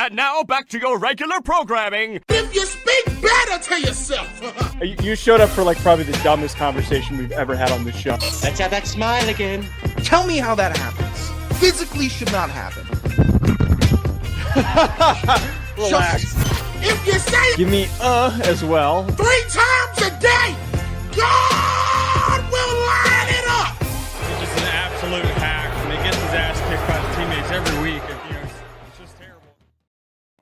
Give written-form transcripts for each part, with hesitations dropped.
And now back to your regular programming. If you speak better to yourself. You showed up for like probably the dumbest conversation we've ever had on this show. Let's have that smile again. Tell me how that happens. Physically should not happen. Relax. If you say it Give me as well. 3 times a day, God will line it up. He's just an absolute hack, and he gets his ass kicked by the teammates every week. It's just terrible.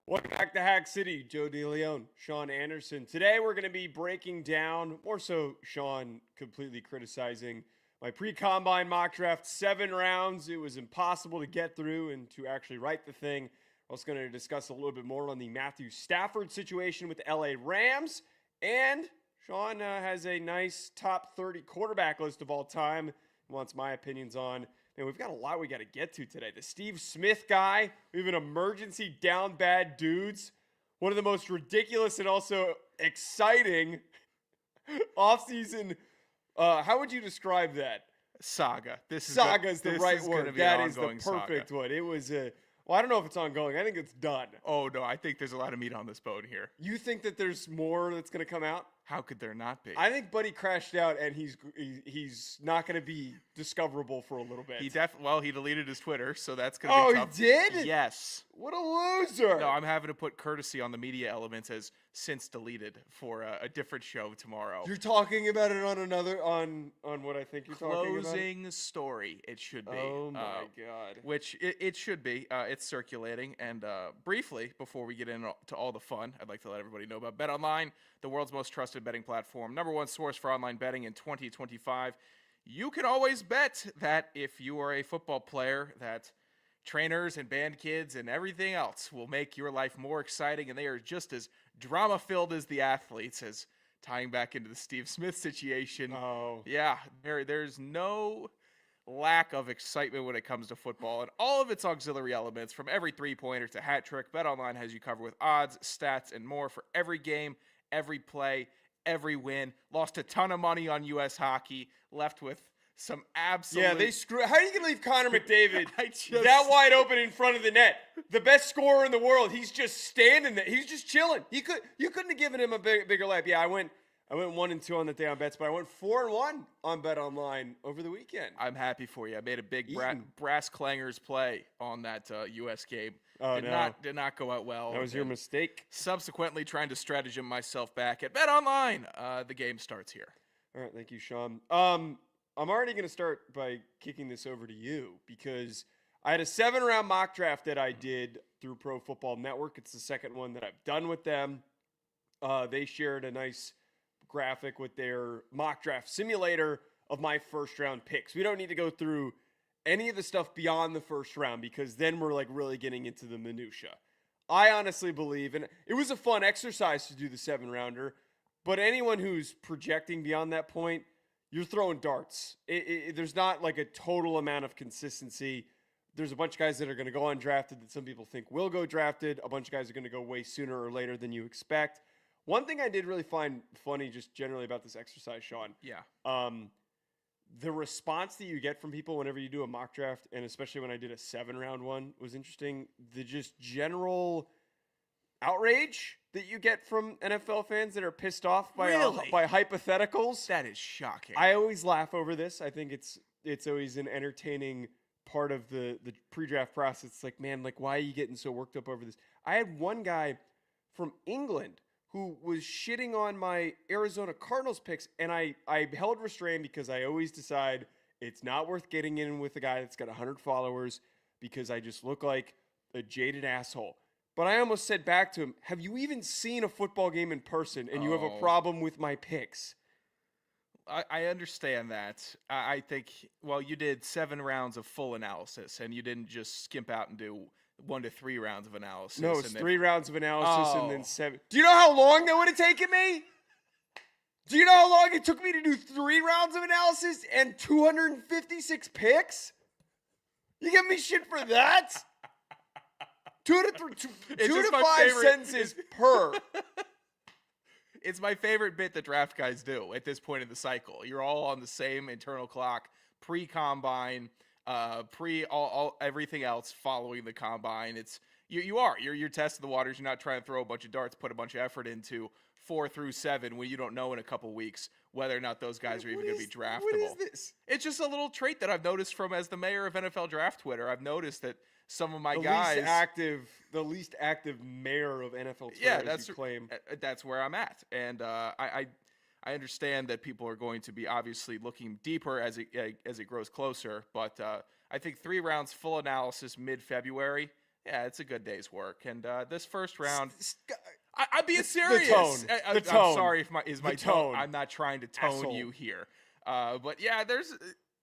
Welcome back to Hack City. Joe DeLeone, Sean Anderson. Today we're going to be breaking down, more so Sean completely criticizing my pre-combine mock draft, 7 rounds. It was impossible to get through and to actually write the thing. I was going to discuss a little bit more on the Matthew Stafford situation with the LA Rams. And Sean has a nice top 30 quarterback list of all time. He wants my opinions on. And we've got a lot we got to get to today. The Steve Smith guy. We have an emergency down bad dudes. One of the most ridiculous and also exciting offseason. How would you describe that? Saga. Saga is the right word. That is the perfect saga. one. It was well, I don't know if it's ongoing. I think it's done. Oh, no, I think there's a lot of meat on this bone here. You think that there's more that's going to come out? How could there not be? I think Buddy crashed out, and he's not going to be discoverable for a little bit. He deleted his Twitter, so that's going to be tough. Oh, he did? Yes. What a loser. No, I'm having to put courtesy on the media elements as since deleted for a different show tomorrow. You're talking about it on another, on what I think you're talking about? Closing story, it should be. Oh, my God. Which it should be. It's circulating. And briefly, before we get into all the fun, I'd like to let everybody know about BetOnline, the world's most trusted betting platform, #1 source for online betting in 2025. You can always bet that if you are a football player, that trainers and band kids and everything else will make your life more exciting, and they are just as drama-filled as the athletes, as tying back into the Steve Smith situation. Oh. Yeah, there's no lack of excitement when it comes to football and all of its auxiliary elements, from every three-pointer to hat trick. BetOnline has you covered with odds, stats, and more for every game, every play, every win. Lost a ton of money on U.S. hockey, left with some absolute... Yeah, they screw. How are you going to leave Connor McDavid that wide open in front of the net? The best scorer in the world. He's just standing there. He's just chilling. You couldn't have given him a bigger lap. Yeah, I went 1-2 on the day on bets, but I went 4-1 on BetOnline over the weekend. I'm happy for you. I made a big brass clangers play on that U.S. game. Oh, Did not go out well. That was your mistake. Subsequently, trying to stratagem myself back at BetOnline. The game starts here. All right, thank you, Sean. I'm already going to start by kicking this over to you because I had a 7-round mock draft that I did through Pro Football Network. It's the second one that I've done with them. They shared a nice graphic with their mock draft simulator of my first-round picks. We don't need to go through any of the stuff beyond the first round because then we're like really getting into the minutia. I honestly believe, and it was a fun exercise to do the 7-rounder, but anyone who's projecting beyond that point, you're throwing darts. There's not like a total amount of consistency. There's a bunch of guys that are going to go undrafted that some people think will go drafted. A bunch of guys are going to go way sooner or later than you expect. One thing I did really find funny just generally about this exercise, Sean. Yeah. The response that you get from people whenever you do a mock draft, and especially when I did a 7-round one, was interesting. The just general outrage that you get from NFL fans that are pissed off by hypotheticals. That is shocking. I always laugh over this. I think it's always an entertaining part of the pre-draft process. It's like, man, like, why are you getting so worked up over this? I had one guy from England who was shitting on my Arizona Cardinals picks, and I held restraint because I always decide it's not worth getting in with a guy that's got 100 followers because I just look like a jaded asshole. But I almost said back to him, have you even seen a football game in person and you have a problem with my picks? I understand that. I think, well, you did 7 rounds of full analysis, and you didn't just skimp out and do 1 to 3 rounds of analysis. No, it's 3 rounds of analysis and then 7. Do you know how long that would have taken me? Do you know how long it took me to do 3 rounds of analysis and 256 picks? You give me shit for that? 2 to 5 sentences per. It's my favorite bit that draft guys do at this point in the cycle. You're all on the same internal clock, pre-combine. Pre all everything else following the combine, you're testing the waters. You're not trying to throw a bunch of darts, put a bunch of effort into 4 through 7 when you don't know in a couple weeks whether or not those guys are even going to be draftable. What is this? It's just a little trait that I've noticed from as the mayor of NFL Draft Twitter. I've noticed that some of my guys, the least active mayor of NFL Twitter, yeah, as you claim. That's where I'm at, and I understand that people are going to be obviously looking deeper as it grows closer, but I think 3 rounds full analysis mid-February. Yeah, it's a good day's work, and this first round. I'm being serious. The tone. I'm sorry if my tone. tone. I'm not trying to tone Asshole. you here. But yeah,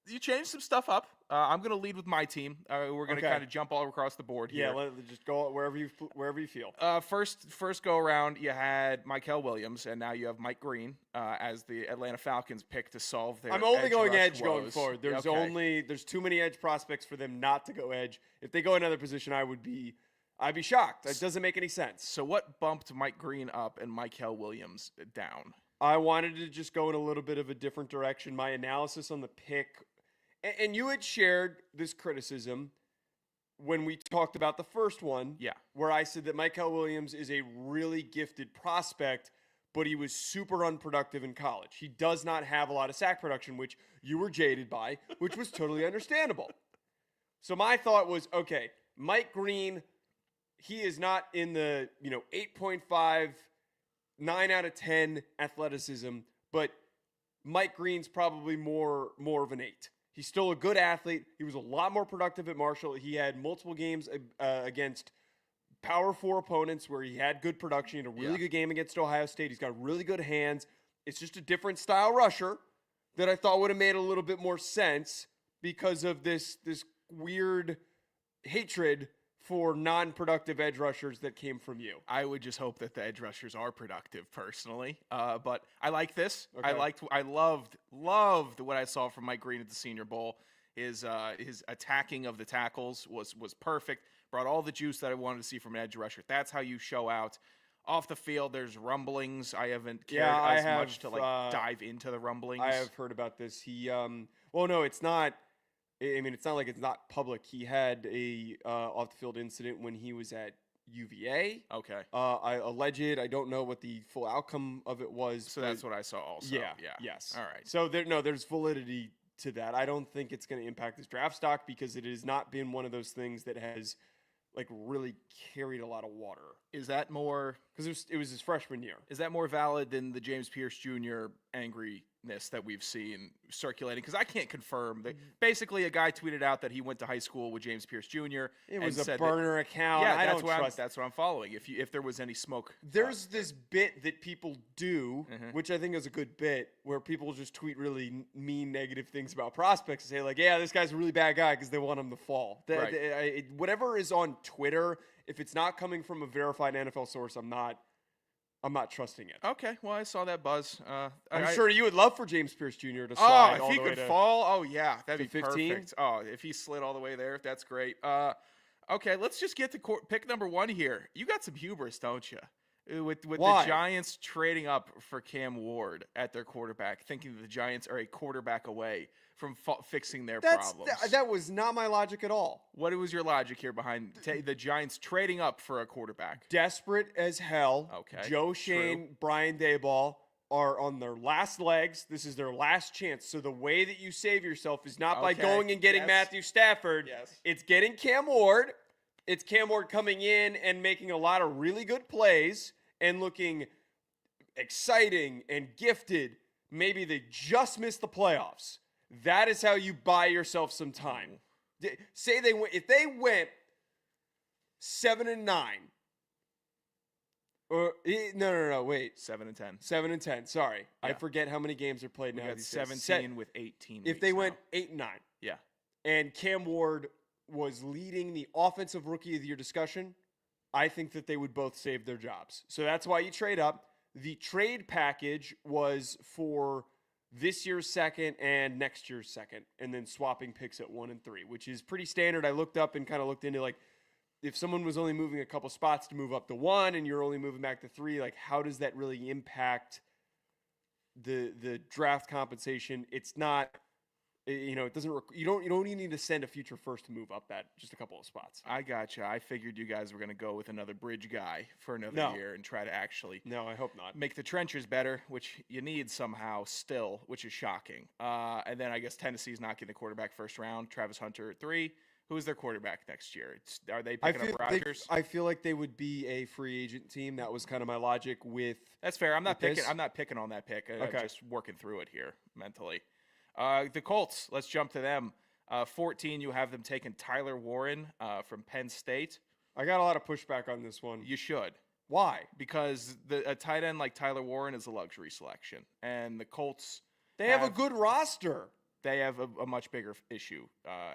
you changed some stuff up. I'm going to lead with my team. We're going to kind of jump all across the board here. Yeah, just go wherever you feel. First go around, you had Mykel Williams, and now you have Mike Green as the Atlanta Falcons pick to solve their. I'm only going rush edge woes. going forward. There's too many edge prospects for them not to go edge. If they go another position, I'd be shocked. It doesn't make any sense. So what bumped Mike Green up and Mykel Williams down? I wanted to just go in a little bit of a different direction. My analysis on the pick, and you had shared this criticism when we talked about the first one, where I said that Mykel Williams is a really gifted prospect, but he was super unproductive in college. He does not have a lot of sack production, which you were jaded by, which was totally understandable. So my thought was, okay, Mike Green, he is not in the 8.5, 9 out of 10 athleticism, but Mike Green's probably more of an 8. He's still a good athlete. He was a lot more productive at Marshall. He had multiple games against Power 4 opponents where he had good production. He had a really good game against Ohio State. He's got really good hands. It's just a different style rusher that I thought would have made a little bit more sense because of this weird hatred for non-productive edge rushers that came from you. I would just hope that the edge rushers are productive personally. But I like this. Okay. I loved what I saw from Mike Green at the Senior Bowl. His attacking of the tackles was perfect. Brought all the juice that I wanted to see from an edge rusher. That's how you show out. Off the field, there's rumblings. I haven't cared much to dive into the rumblings. I have heard about this. He well, no, it's not. I mean, it's not like it's not public. He had a off-the-field incident when he was at UVA. Okay. Alleged. I don't know what the full outcome of it was. So that's what I saw also. Yeah. Yes. All right. So there's validity to that. I don't think it's going to impact his draft stock because it has not been one of those things that has really carried a lot of water. Is that more because it was his freshman year? Is that more valid than the James Pierce Jr. angriness that we've seen circulating? Because I can't confirm that. Basically, a guy tweeted out that he went to high school with James Pierce Jr. It was a burner account. Yeah, I don't trust. That's what I'm following. If there was any smoke, there's this bit that people do, which I think is a good bit, where people just tweet really mean, negative things about prospects and say yeah, this guy's a really bad guy because they want him to fall. Whatever is on Twitter, if it's not coming from a verified NFL source, I'm not trusting it. Okay, well, I saw that buzz. I'm sure you would love for James Pierce Jr. to slide. Oh, if he could fall, oh yeah, that'd be 15. Perfect. Oh, if he slid all the way there, that's great. Okay, let's just get to pick number 1 here. You got some hubris, don't you? With the Giants trading up for Cam Ward at their quarterback, thinking that the Giants are a quarterback away from fixing their problems. That was not my logic at all. What was your logic here behind the Giants trading up for a quarterback? Desperate as hell. Okay. Joe Shane, Brian Daboll are on their last legs. This is their last chance. So the way that you save yourself is not by going and getting Matthew Stafford. Yes. It's getting Cam Ward. It's Cam Ward coming in and making a lot of really good plays and looking exciting and gifted. Maybe they just missed the playoffs. That is how you buy yourself some time. Say if they went 7-9, or no, wait, 7-10. 7-10. Sorry, yeah. I forget how many games are played now. We got 17 with 18. If they went 8-9, yeah, and Cam Ward was leading the offensive rookie of the year discussion, I think that they would both save their jobs. So that's why you trade up. The trade package was for this year's second and next year's second, and then swapping picks at 1 and 3, which is pretty standard. I looked up and kind of looked into if someone was only moving a couple spots to move up to 1 and you're only moving back to 3, how does that really impact the draft compensation? It's not It doesn't. You don't even need to send a future first to move up that just a couple of spots. I gotcha. I figured you guys were going to go with another bridge guy for another year and try to actually No, I hope not. make the trenches better, which you need somehow still, which is shocking. And then I guess Tennessee's not getting the quarterback first round. Travis Hunter at 3. Who is their quarterback next year? Are they picking up Rodgers? I feel like they would be a free agent team. That was kind of my logic with. That's fair. I'm not with picking. this. I'm not picking on that pick. I'm Okay. just working through it here mentally. The Colts. Let's jump to them. 14. You have them taking Tyler Warren from Penn State. I got a lot of pushback on this one. You should. Why? Because a tight end like Tyler Warren is a luxury selection, and the Colts They have a good roster. They have a much bigger issue,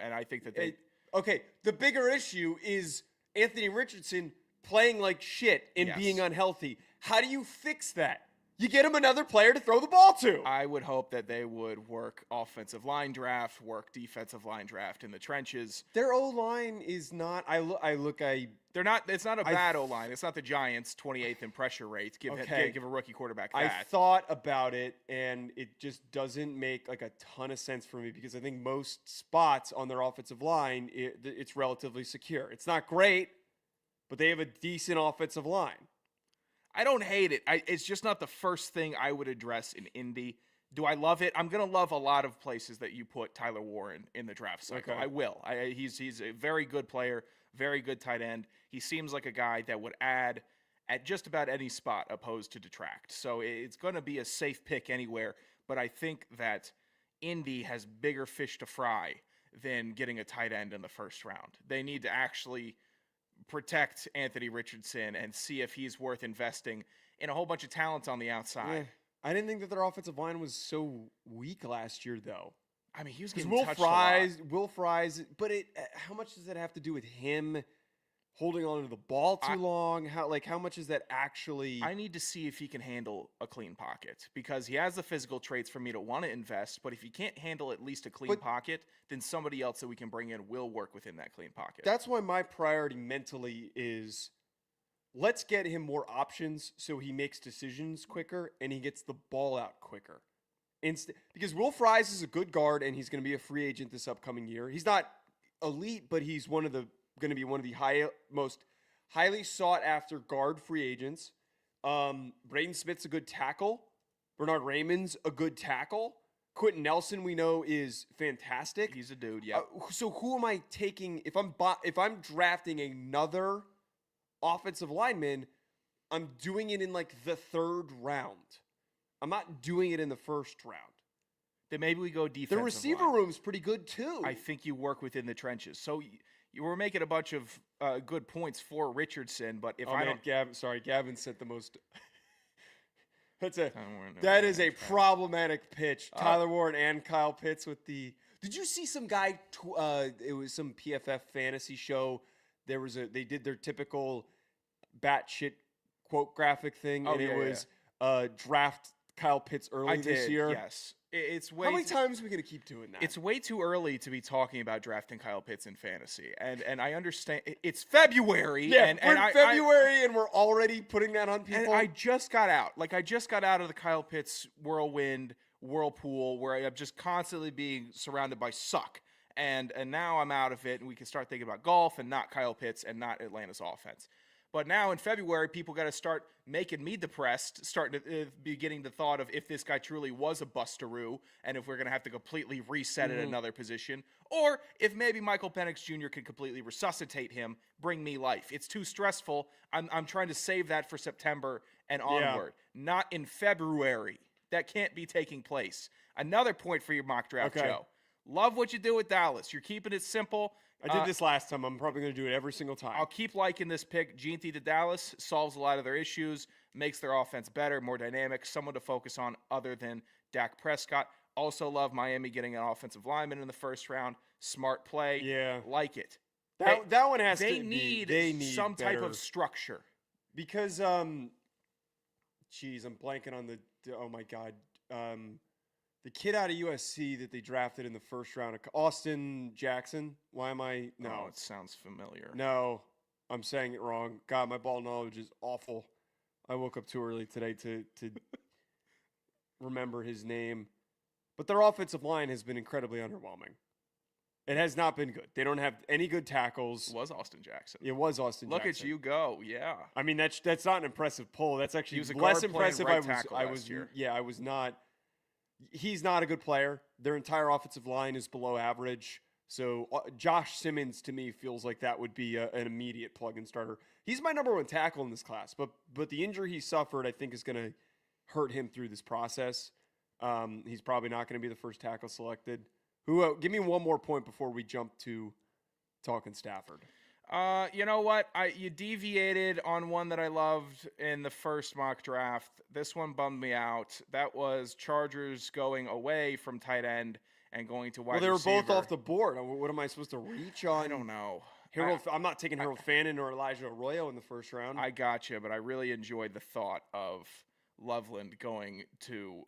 and I think that they. Okay, the bigger issue is Anthony Richardson playing like shit and Yes. being unhealthy. How do you fix that? You get him another player to throw the ball to. I would hope that they would work offensive line draft, work defensive line draft in the trenches. Their O-line is not. They're not. It's not a bad O line. It's not the Giants' 28th in pressure rate. Give a rookie quarterback that. I thought about it, and it just doesn't make like a ton of sense for me because I think most spots on their offensive line, it's relatively secure. It's not great, but they have a decent offensive line. I don't hate it. It's just not the first thing I would address in Indy. Do I love it? I'm going to love a lot of places that you put Tyler Warren in the draft cycle. Okay. I will. He's a very good player, very good tight end. He seems like a guy that would add at just about any spot opposed to detract. So it's going to be a safe pick anywhere. But I think that Indy has bigger fish to fry than getting a tight end in the first round. They need to actually protect Anthony Richardson and see if he's worth investing in a whole bunch of talent on the outside. Yeah. I didn't think that their offensive line was so weak last year, though. I mean, he was Because getting touched a lot. Will Fries, but how much does that have to do with him holding on to the ball too long? How much is that actually? I need to see if he can handle a clean pocket because he has the physical traits for me to want to invest. But if he can't handle at least a clean pocket, then somebody else that we can bring in will work within that clean pocket. That's why my priority mentally is let's get him more options so he makes decisions quicker and he gets the ball out quicker. Because Will Fries is a good guard and he's going to be a free agent this upcoming year. He's not elite, but he's going to be one of the most highly sought after guard free agents. Braden Smith's a good tackle. Bernard Raymond's a good tackle. Quentin Nelson we know is fantastic. He's a dude, yeah. So who am I taking if I'm drafting another offensive lineman? I'm doing it in like the third round. I'm not doing it in the first round. Then maybe we go defensive. The receiver line. room's pretty good too. I think you work within the trenches. So you were making a bunch of good points for Richardson, but if Gavin sent the most. That is a problematic pitch. Tyler Warren and Kyle Pitts with the. Did you see some guy? It was some PFF fantasy show. They did their typical batshit quote graphic thing, and it was draft Kyle Pitts early this year. Yes. It's way How many times are we going to keep doing that? It's way too early to be talking about drafting Kyle Pitts in fantasy. And I understand it's February. Yeah, and we're in February and we're already putting that on people. And I just got out. I just got out of the Kyle Pitts whirlpool where I'm just constantly being surrounded by suck. And now I'm out of it and we can start thinking about golf and not Kyle Pitts and not Atlanta's offense. But now in February, people got to start making me depressed, starting to be getting the thought of if this guy truly was a bustaroo and if we're going to have to completely reset at another position, or if maybe Michael Penix Jr. could completely resuscitate him, bring me life. It's too stressful. I'm trying to save that for September and onward, not in February. That can't be taking place. Another point for your mock draft, Joe. Love what you do with Dallas. You're keeping it simple. I did this last time. I'm probably going to do it every single time. I'll keep liking this pick. Gene-T to Dallas solves a lot of their issues, makes their offense better, more dynamic, someone to focus on other than Dak Prescott. Also love Miami getting an offensive lineman in the first round. Smart play. Yeah. Like it. That one has they to need be. They need some type better. of structure. Because, I'm blanking on oh my God. The kid out of USC that they drafted in the first round, Austin Jackson. Why am I? No. Oh, it sounds familiar. No, I'm saying it wrong. God, my ball knowledge is awful. I woke up too early today to remember his name. but their offensive line has been incredibly underwhelming. It has not been good. They don't have any good tackles. It was Austin Jackson. It was Austin Look Jackson. at you go. Yeah. I mean, that's not an impressive pull. That's actually He was a less guard playing impressive. right tackle I last was year. Yeah, I was not. He's not a good player. Their entire offensive line is below average. So Josh Simmons to me feels like that would be an immediate plug-in starter. He's my number one tackle in this class, but the injury he suffered I think is going to hurt him through this process. He's probably not going to be the first tackle selected. Give me one more point before we jump to talking Stafford. You know what? You deviated on one that I loved in the first mock draft. This one bummed me out. That was Chargers going away from tight end and going to wide receiver. Well, they were both off the board. What am I supposed to reach on? I don't know. I'm not taking Harold Fannin or Elijah Arroyo in the first round. I gotcha, but I really enjoyed the thought of Loveland going to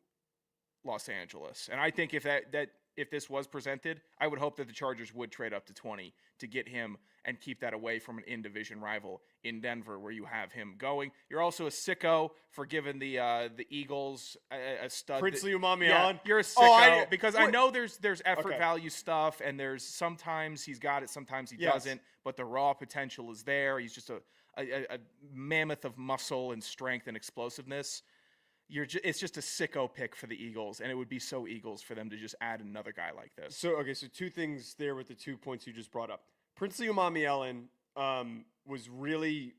Los Angeles. And I think if this was presented, I would hope that the Chargers would trade up to 20 to get him and keep that away from an in-division rival in Denver where you have him going. You're also a sicko for giving the Eagles a stud. Princely Umami Yeah, on? you're a sicko because I what? know there's effort Okay. value stuff and there's sometimes he's got it, sometimes he Yes. doesn't, but the raw potential is there. He's just a mammoth of muscle and strength and explosiveness. It's just a sicko pick for the Eagles, and it would be so Eagles for them to just add another guy like this. So two things there with the 2 points you just brought up. Princely Umami was really,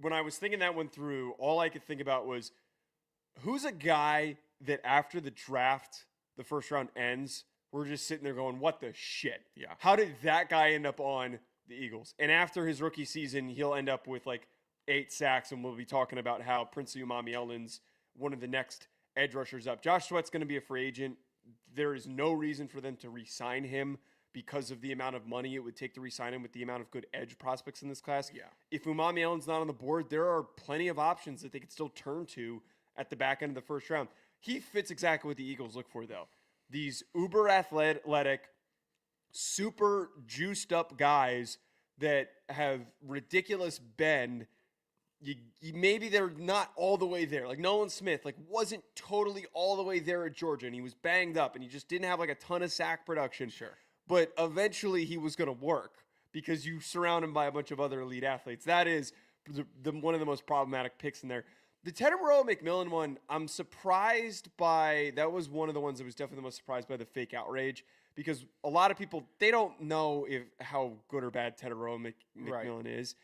when I was thinking that one through, all I could think about was who's a guy that after the draft, the first round ends, we're just sitting there going, what the shit? Yeah. How did that guy end up on the Eagles? And after his rookie season, he'll end up with like 8 sacks, and we'll be talking about how Princely Umami-Ellen's one of the next edge rushers up. Josh Sweat's going to be a free agent. There is no reason for them to re-sign him because of the amount of money it would take to re-sign him with the amount of good edge prospects in this class. Yeah. If Umami-Ellen's not on the board, there are plenty of options that they could still turn to at the back end of the first round. He fits exactly what the Eagles look for, though. These uber athletic, super juiced up guys that have ridiculous bend. Maybe they're not all the way there. Like Nolan Smith, wasn't totally all the way there at Georgia, and he was banged up, and he just didn't have a ton of sack production. Sure. But eventually he was going to work because you surround him by a bunch of other elite athletes. That is one of the most problematic picks in there. The Tetairoa McMillan one, I'm surprised by. That was one of the ones that was definitely the most surprised by the fake outrage because a lot of people, they don't know how good or bad Tetairoa McMillan is.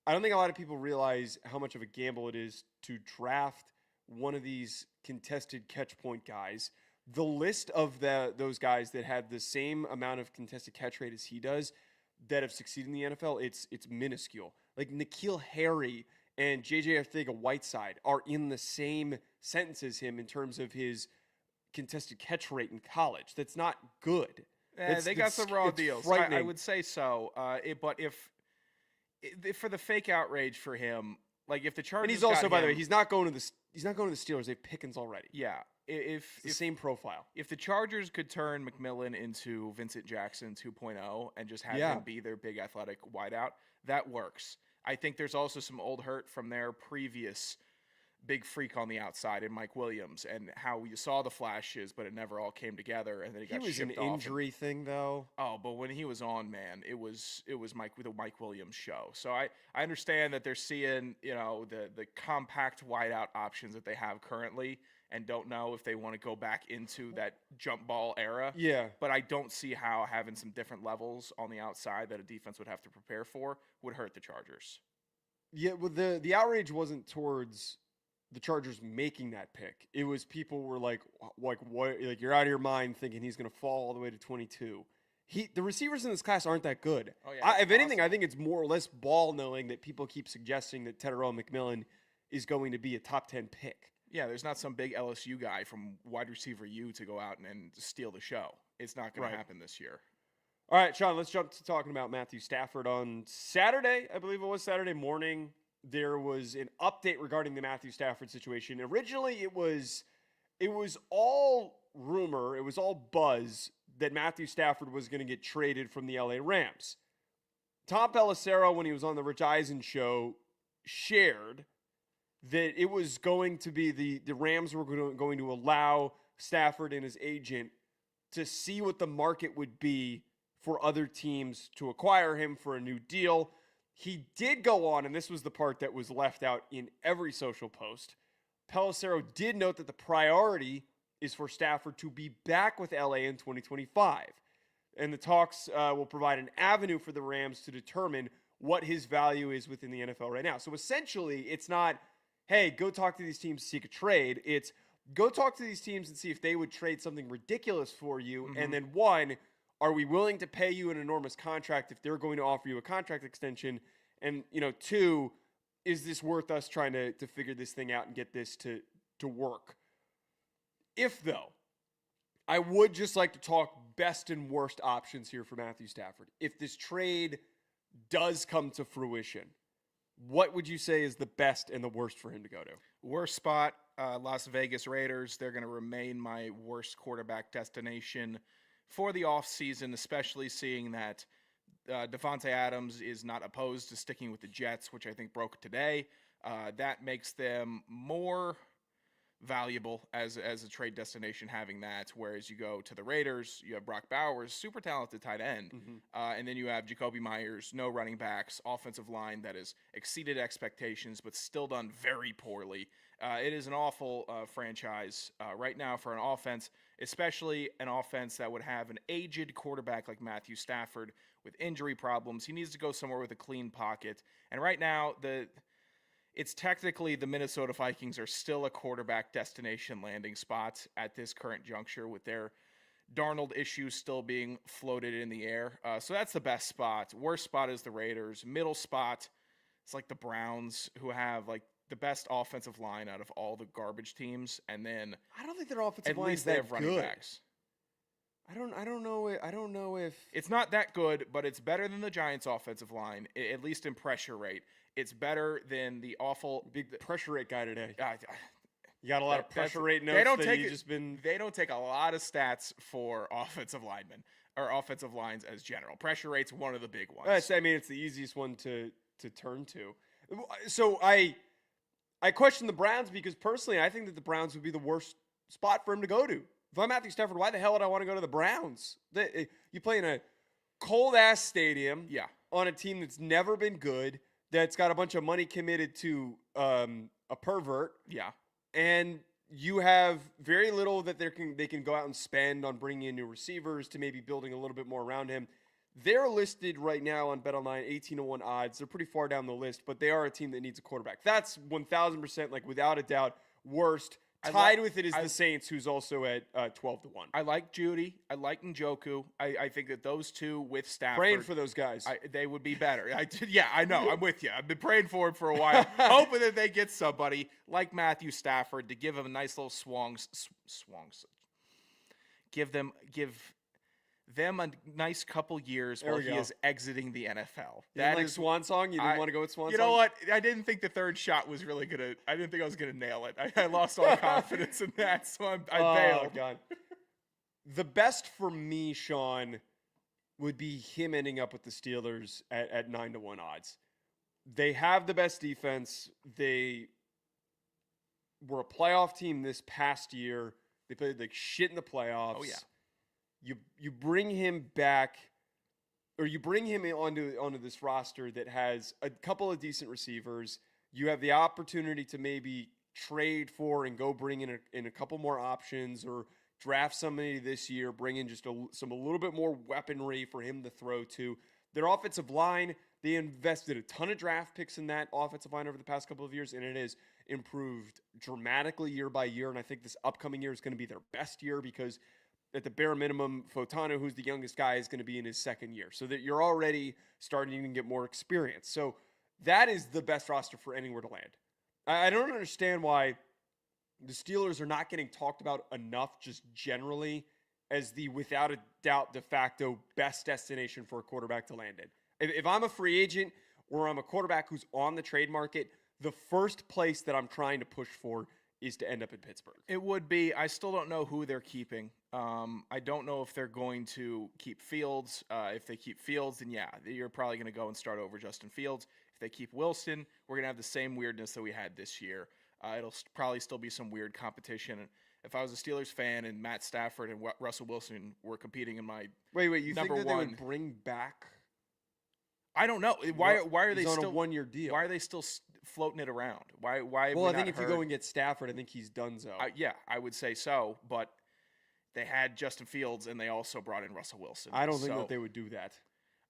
I don't think a lot of people realize how much of a gamble it is to draft one of these contested catch point guys. The list of those guys that have the same amount of contested catch rate as he does that have succeeded in the NFL, it's minuscule. Like N'Keal Harry and J.J. Arcega-Whiteside are in the same sentence as him in terms of his contested catch rate in college. That's not good. They got some raw deals. I would say so. But if for the fake outrage for him, if the Chargers, and he's also, by the way, he's not going to the Steelers. They have Pickens already. Yeah, it's the same profile. If the Chargers could turn McMillan into Vincent Jackson 2.0 and just have him be their big athletic wideout, that works. I think there's also some old hurt from their previous big freak on the outside in Mike Williams and how you saw the flashes, but it never all came together, and then he got shipped off. He was an injury thing, though. Oh, but when he was on, man, it was Mike with the Mike Williams show. So I understand that they're seeing the compact wideout options that they have currently, and don't know if they want to go back into that jump ball era. Yeah. But I don't see how having some different levels on the outside that a defense would have to prepare for would hurt the Chargers. Yeah, well, the outrage wasn't towards the Chargers making that pick. It was people were like what? Like you're out of your mind thinking he's going to fall all the way to 22. The receivers in this class aren't that good. Oh, yeah, If anything, I think it's more or less ball knowing that people keep suggesting that Tetairoa McMillan is going to be a top 10 pick. Yeah, there's not some big LSU guy from wide receiver U to go out and steal the show. It's not going to happen this year. All right, Sean, let's jump to talking about Matthew Stafford. On Saturday, I believe it was Saturday morning, there was an update regarding the Matthew Stafford situation. Originally, it was all rumor, it was all buzz that Matthew Stafford was going to get traded from the LA Rams. Tom Pelissero, when he was on the Rich Eisen show, shared that it was going to be the Rams were going to allow Stafford and his agent to see what the market would be for other teams to acquire him for a new deal. He did go on, and this was the part that was left out in every social post. Pelissero did note that the priority is for Stafford to be back with LA in 2025. And the talks will provide an avenue for the Rams to determine what his value is within the NFL right now. So essentially, it's not, hey, go talk to these teams to seek a trade. It's go talk to these teams and see if they would trade something ridiculous for you. Mm-hmm. And then one, are we willing to pay you an enormous contract if they're going to offer you a contract extension? And, two, is this worth us trying to figure this thing out and get this to work? If, though, I would just like to talk best and worst options here for Matthew Stafford. If this trade does come to fruition, what would you say is the best and the worst for him to go to? Worst spot, Las Vegas Raiders. They're going to remain my worst quarterback destination for the offseason, especially seeing that Devontae Adams is not opposed to sticking with the Jets, which I think broke today. That makes them more valuable as a trade destination having that, whereas you go to the Raiders, you have Brock Bowers, super talented tight end, and then you have Jacoby Myers, no running backs, offensive line that has exceeded expectations but still done very poorly. It is an awful franchise right now for an offense, especially an offense that would have an aged quarterback like Matthew Stafford with injury problems. He needs to go somewhere with a clean pocket, and right now it's technically the Minnesota Vikings are still a quarterback destination landing spot at this current juncture with their Darnold issues still being floated in the air. So that's the best spot. Worst spot is the Raiders. Middle spot, it's like the Browns, who have like the best offensive line out of all the garbage teams. And then I don't think their offensive line is they that have running good. Backs. I don't know if it's not that good, but it's better than the Giants' offensive line, at least in pressure rate. It's better than the awful big pressure rate guy today. You got a lot of pressure rate notes. They don't take a lot of stats for offensive linemen or offensive lines as general. Pressure rate's one of the big ones. I mean, it's the easiest one to turn to. So I question the Browns because personally, I think that the Browns would be the worst spot for him to go to. If I'm Matthew Stafford, why the hell would I want to go to the Browns? You play in a cold-ass stadium on a team that's never been good, that's got a bunch of money committed to a pervert. Yeah. And you have very little that they can go out and spend on bringing in new receivers to maybe building a little bit more around him. They're listed right now on BetOnline 18-1 odds. They're pretty far down the list, but they are a team that needs a quarterback. That's 1,000%, like without a doubt, worst. Tied with it is the Saints, who's also at 12-1. I like Judy. I like Njoku. I think that those two with Stafford. Praying for those guys. They would be better. I know. I'm with you. I've been praying for it for a while, hoping that they get somebody like Matthew Stafford to give him a nice little swans. Give them a nice couple years while he is exiting the NFL. That is Swan Song. You didn't want to go with Swan Song? You know what? I didn't think the third shot was really gonna. I didn't think I was gonna nail it. I lost all confidence in that, so I bailed. Oh God. The best for me, Sean, would be him ending up with the Steelers at 9-1 odds. They have the best defense. They were a playoff team this past year. They played like shit in the playoffs. Oh yeah. You bring him back, or you bring him onto this roster that has a couple of decent receivers. You have the opportunity to maybe trade for and go bring in a couple more options, or draft somebody this year, bring in just a little bit more weaponry for him to throw to. Their offensive line, they invested a ton of draft picks in that offensive line over the past couple of years, and it has improved dramatically year by year. And I think this upcoming year is going to be their best year because at the bare minimum, Fotano, who's the youngest guy, is going to be in his second year. So that you're already starting to get more experience. So that is the best roster for anywhere to land. I don't understand why the Steelers are not getting talked about enough just generally as the, without a doubt, de facto best destination for a quarterback to land in. If I'm a free agent or I'm a quarterback who's on the trade market, the first place that I'm trying to push for is to end up in Pittsburgh. It would be. I still don't know who they're keeping. I don't know if they're going to keep Fields. If they keep Fields, then yeah, you're probably going to go and start over Justin Fields. If they keep Wilson, we're going to have the same weirdness that we had this year. It'll probably still be some weird competition If I was a Steelers fan and Matt Stafford and Russell Wilson were competing in my Wait, you think number that they one, would bring back? I don't know. Why are they He's on still a 1-year deal? Why are they still floating it around? Why? Have Well, we I think not if you heard- go and get Stafford, I think he's donezo. yeah, I would say so. But they had Justin Fields and they also brought in Russell Wilson. I don't think So that they would do that.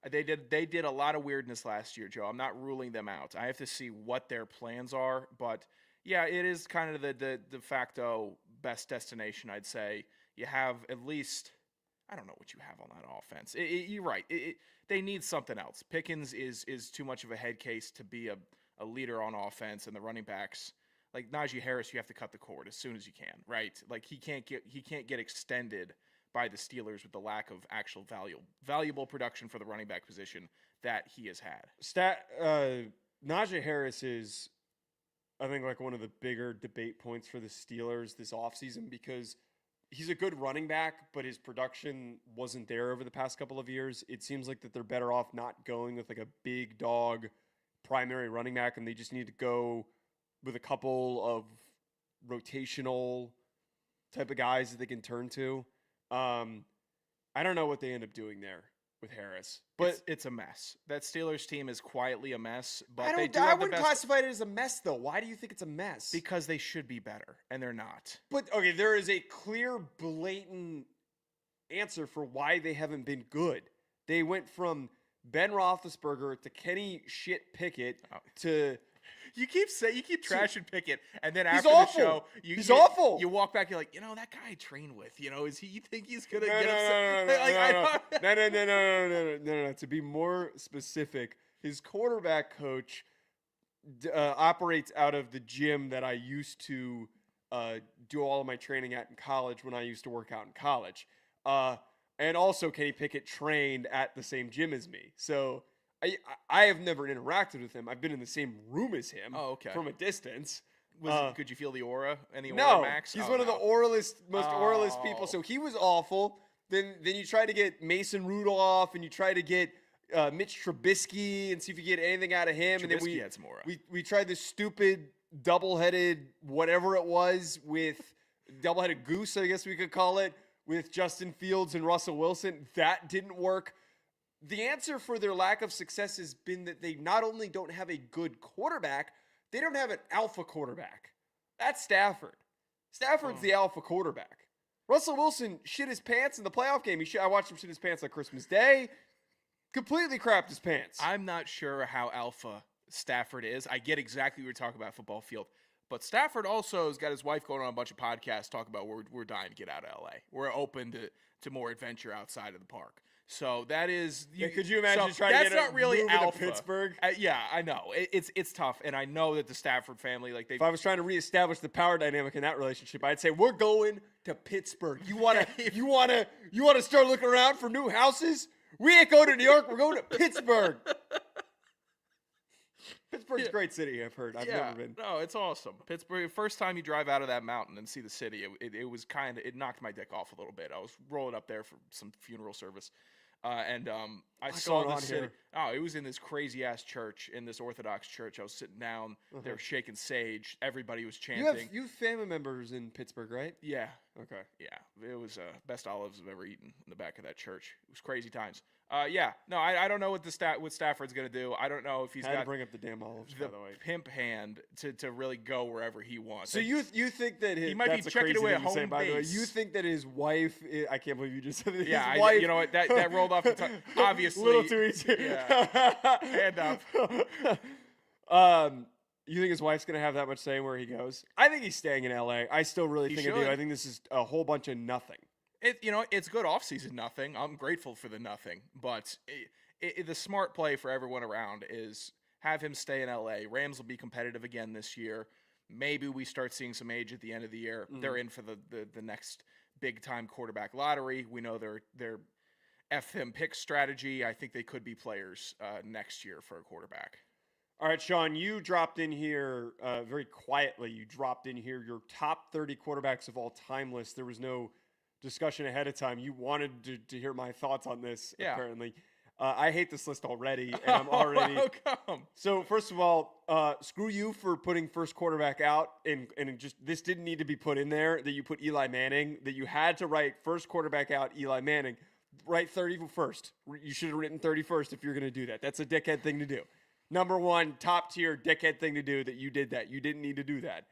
They did a lot of weirdness last year, Joe. I'm not ruling them out. I have to see what their plans are, but yeah, it is kind of the de facto best destination, I'd say. You have at least, I don't know what you have on that offense. You're right. They need something else. Pickens is too much of a head case to be a leader on offense, and the running backs like Najee Harris, you have to cut the cord as soon as you can, right? Like he can't get extended by the Steelers with the lack of actual valuable production for the running back position that he has had. Najee Harris is, I think, like one of the bigger debate points for the Steelers this offseason because he's a good running back, but his production wasn't there over the past couple of years. It seems like that they're better off not going with like a big dog primary running back, and they just need to go with a couple of rotational type of guys that they can turn to. I don't know what they end up doing there with Harris, but it's a mess. That Steelers team is quietly a mess. But I wouldn't classify it as a mess, though. Why do you think it's a mess? Because they should be better, and they're not. But okay, there is a clear, blatant answer for why they haven't been good. They went from Ben Roethlisberger to Kenny Shit Pickett to. You keep trashing Pickett, and then He's after awful. the show, He's awful. You walk back, you're like, that guy I trained with. Is he? You think he's gonna No, get no. To be more specific, his quarterback coach operates out of the gym that I used to do all of my training at in college when I used to work out in college. And also, Kenny Pickett trained at the same gym as me. So I have never interacted with him. I've been in the same room as him from a distance. Could you feel the aura? Any aura, No, Max? he's one of the most auralist people. So he was awful. Then you try to get Mason Rudolph, and you try to get Mitch Trubisky, and see if you get anything out of him. Trubisky and then we had some aura. We tried this stupid double-headed whatever it was with double-headed goose, I guess we could call it, with Justin Fields and Russell Wilson. That didn't work. The answer for their lack of success has been that they not only don't have a good quarterback, they don't have an alpha quarterback. That's Stafford. Stafford's the alpha quarterback. Russell Wilson shit his pants in the playoff game. I watched him shit his pants on Christmas Day. Completely crapped his pants. I'm not sure how alpha Stafford is. I get exactly what you're talking about football field. But Stafford also has got his wife going on a bunch of podcasts talking about we're dying to get out of LA. We're open to more adventure outside of the park. So that is. Could you imagine trying to get that's not really alpha. to Pittsburgh? Yeah, I know it's tough, and I know that the Stafford family, if I was trying to reestablish the power dynamic in that relationship, I'd say we're going to Pittsburgh. You wanna start looking around for new houses? We ain't going to New York. We're going to Pittsburgh. Pittsburgh's a great city, I've heard. I've never been. No, it's awesome. Pittsburgh, first time you drive out of that mountain and see the city, it knocked my dick off a little bit. I was rolling up there for some funeral service. And I saw the city. Oh, it was in this crazy ass church, in this Orthodox church. I was sitting down. They were shaking sage. Everybody was chanting. You have family members in Pittsburgh, right? Yeah. Okay. Yeah. It was best olives I've ever eaten in the back of that church. It was crazy times. No, I don't know what Stafford's gonna do. I don't know if he's got got to bring up the damn olives, by the way. pimp hand to really go wherever he wants. So you think that he might be that's a checking crazy away thing at to home say, by the way. base. You think that his wife? I can't believe you just said that. Yeah, his wife, you know what? That rolled off the tongue. Obviously, a little too easy. Yeah. Hand up. You think his wife's gonna have that much say where he goes? I think he's staying in LA. I still really think I do. I think this is a whole bunch of nothing. It's good offseason nothing. I'm grateful for the nothing, but the smart play for everyone around is have him stay in LA. Rams will be competitive again this year. Maybe we start seeing some age at the end of the year. They're in for the next big time quarterback lottery. We know their F them pick strategy. I think they could be players next year for a quarterback. All right, Sean, you dropped in here very quietly. You dropped in here your top 30 quarterbacks of all time list. There was no discussion ahead of time. You wanted to hear my thoughts on this, apparently. I hate this list already, and I'm already. How come? So first of all, screw you for putting first quarterback out, and just this didn't need to be put in there. That you put Eli Manning. That you had to write first quarterback out Eli Manning. Write 31st. You should have written 31st if you're going to do that. That's a dickhead thing to do. Number one, top tier dickhead thing to do. That you did that. You didn't need to do that.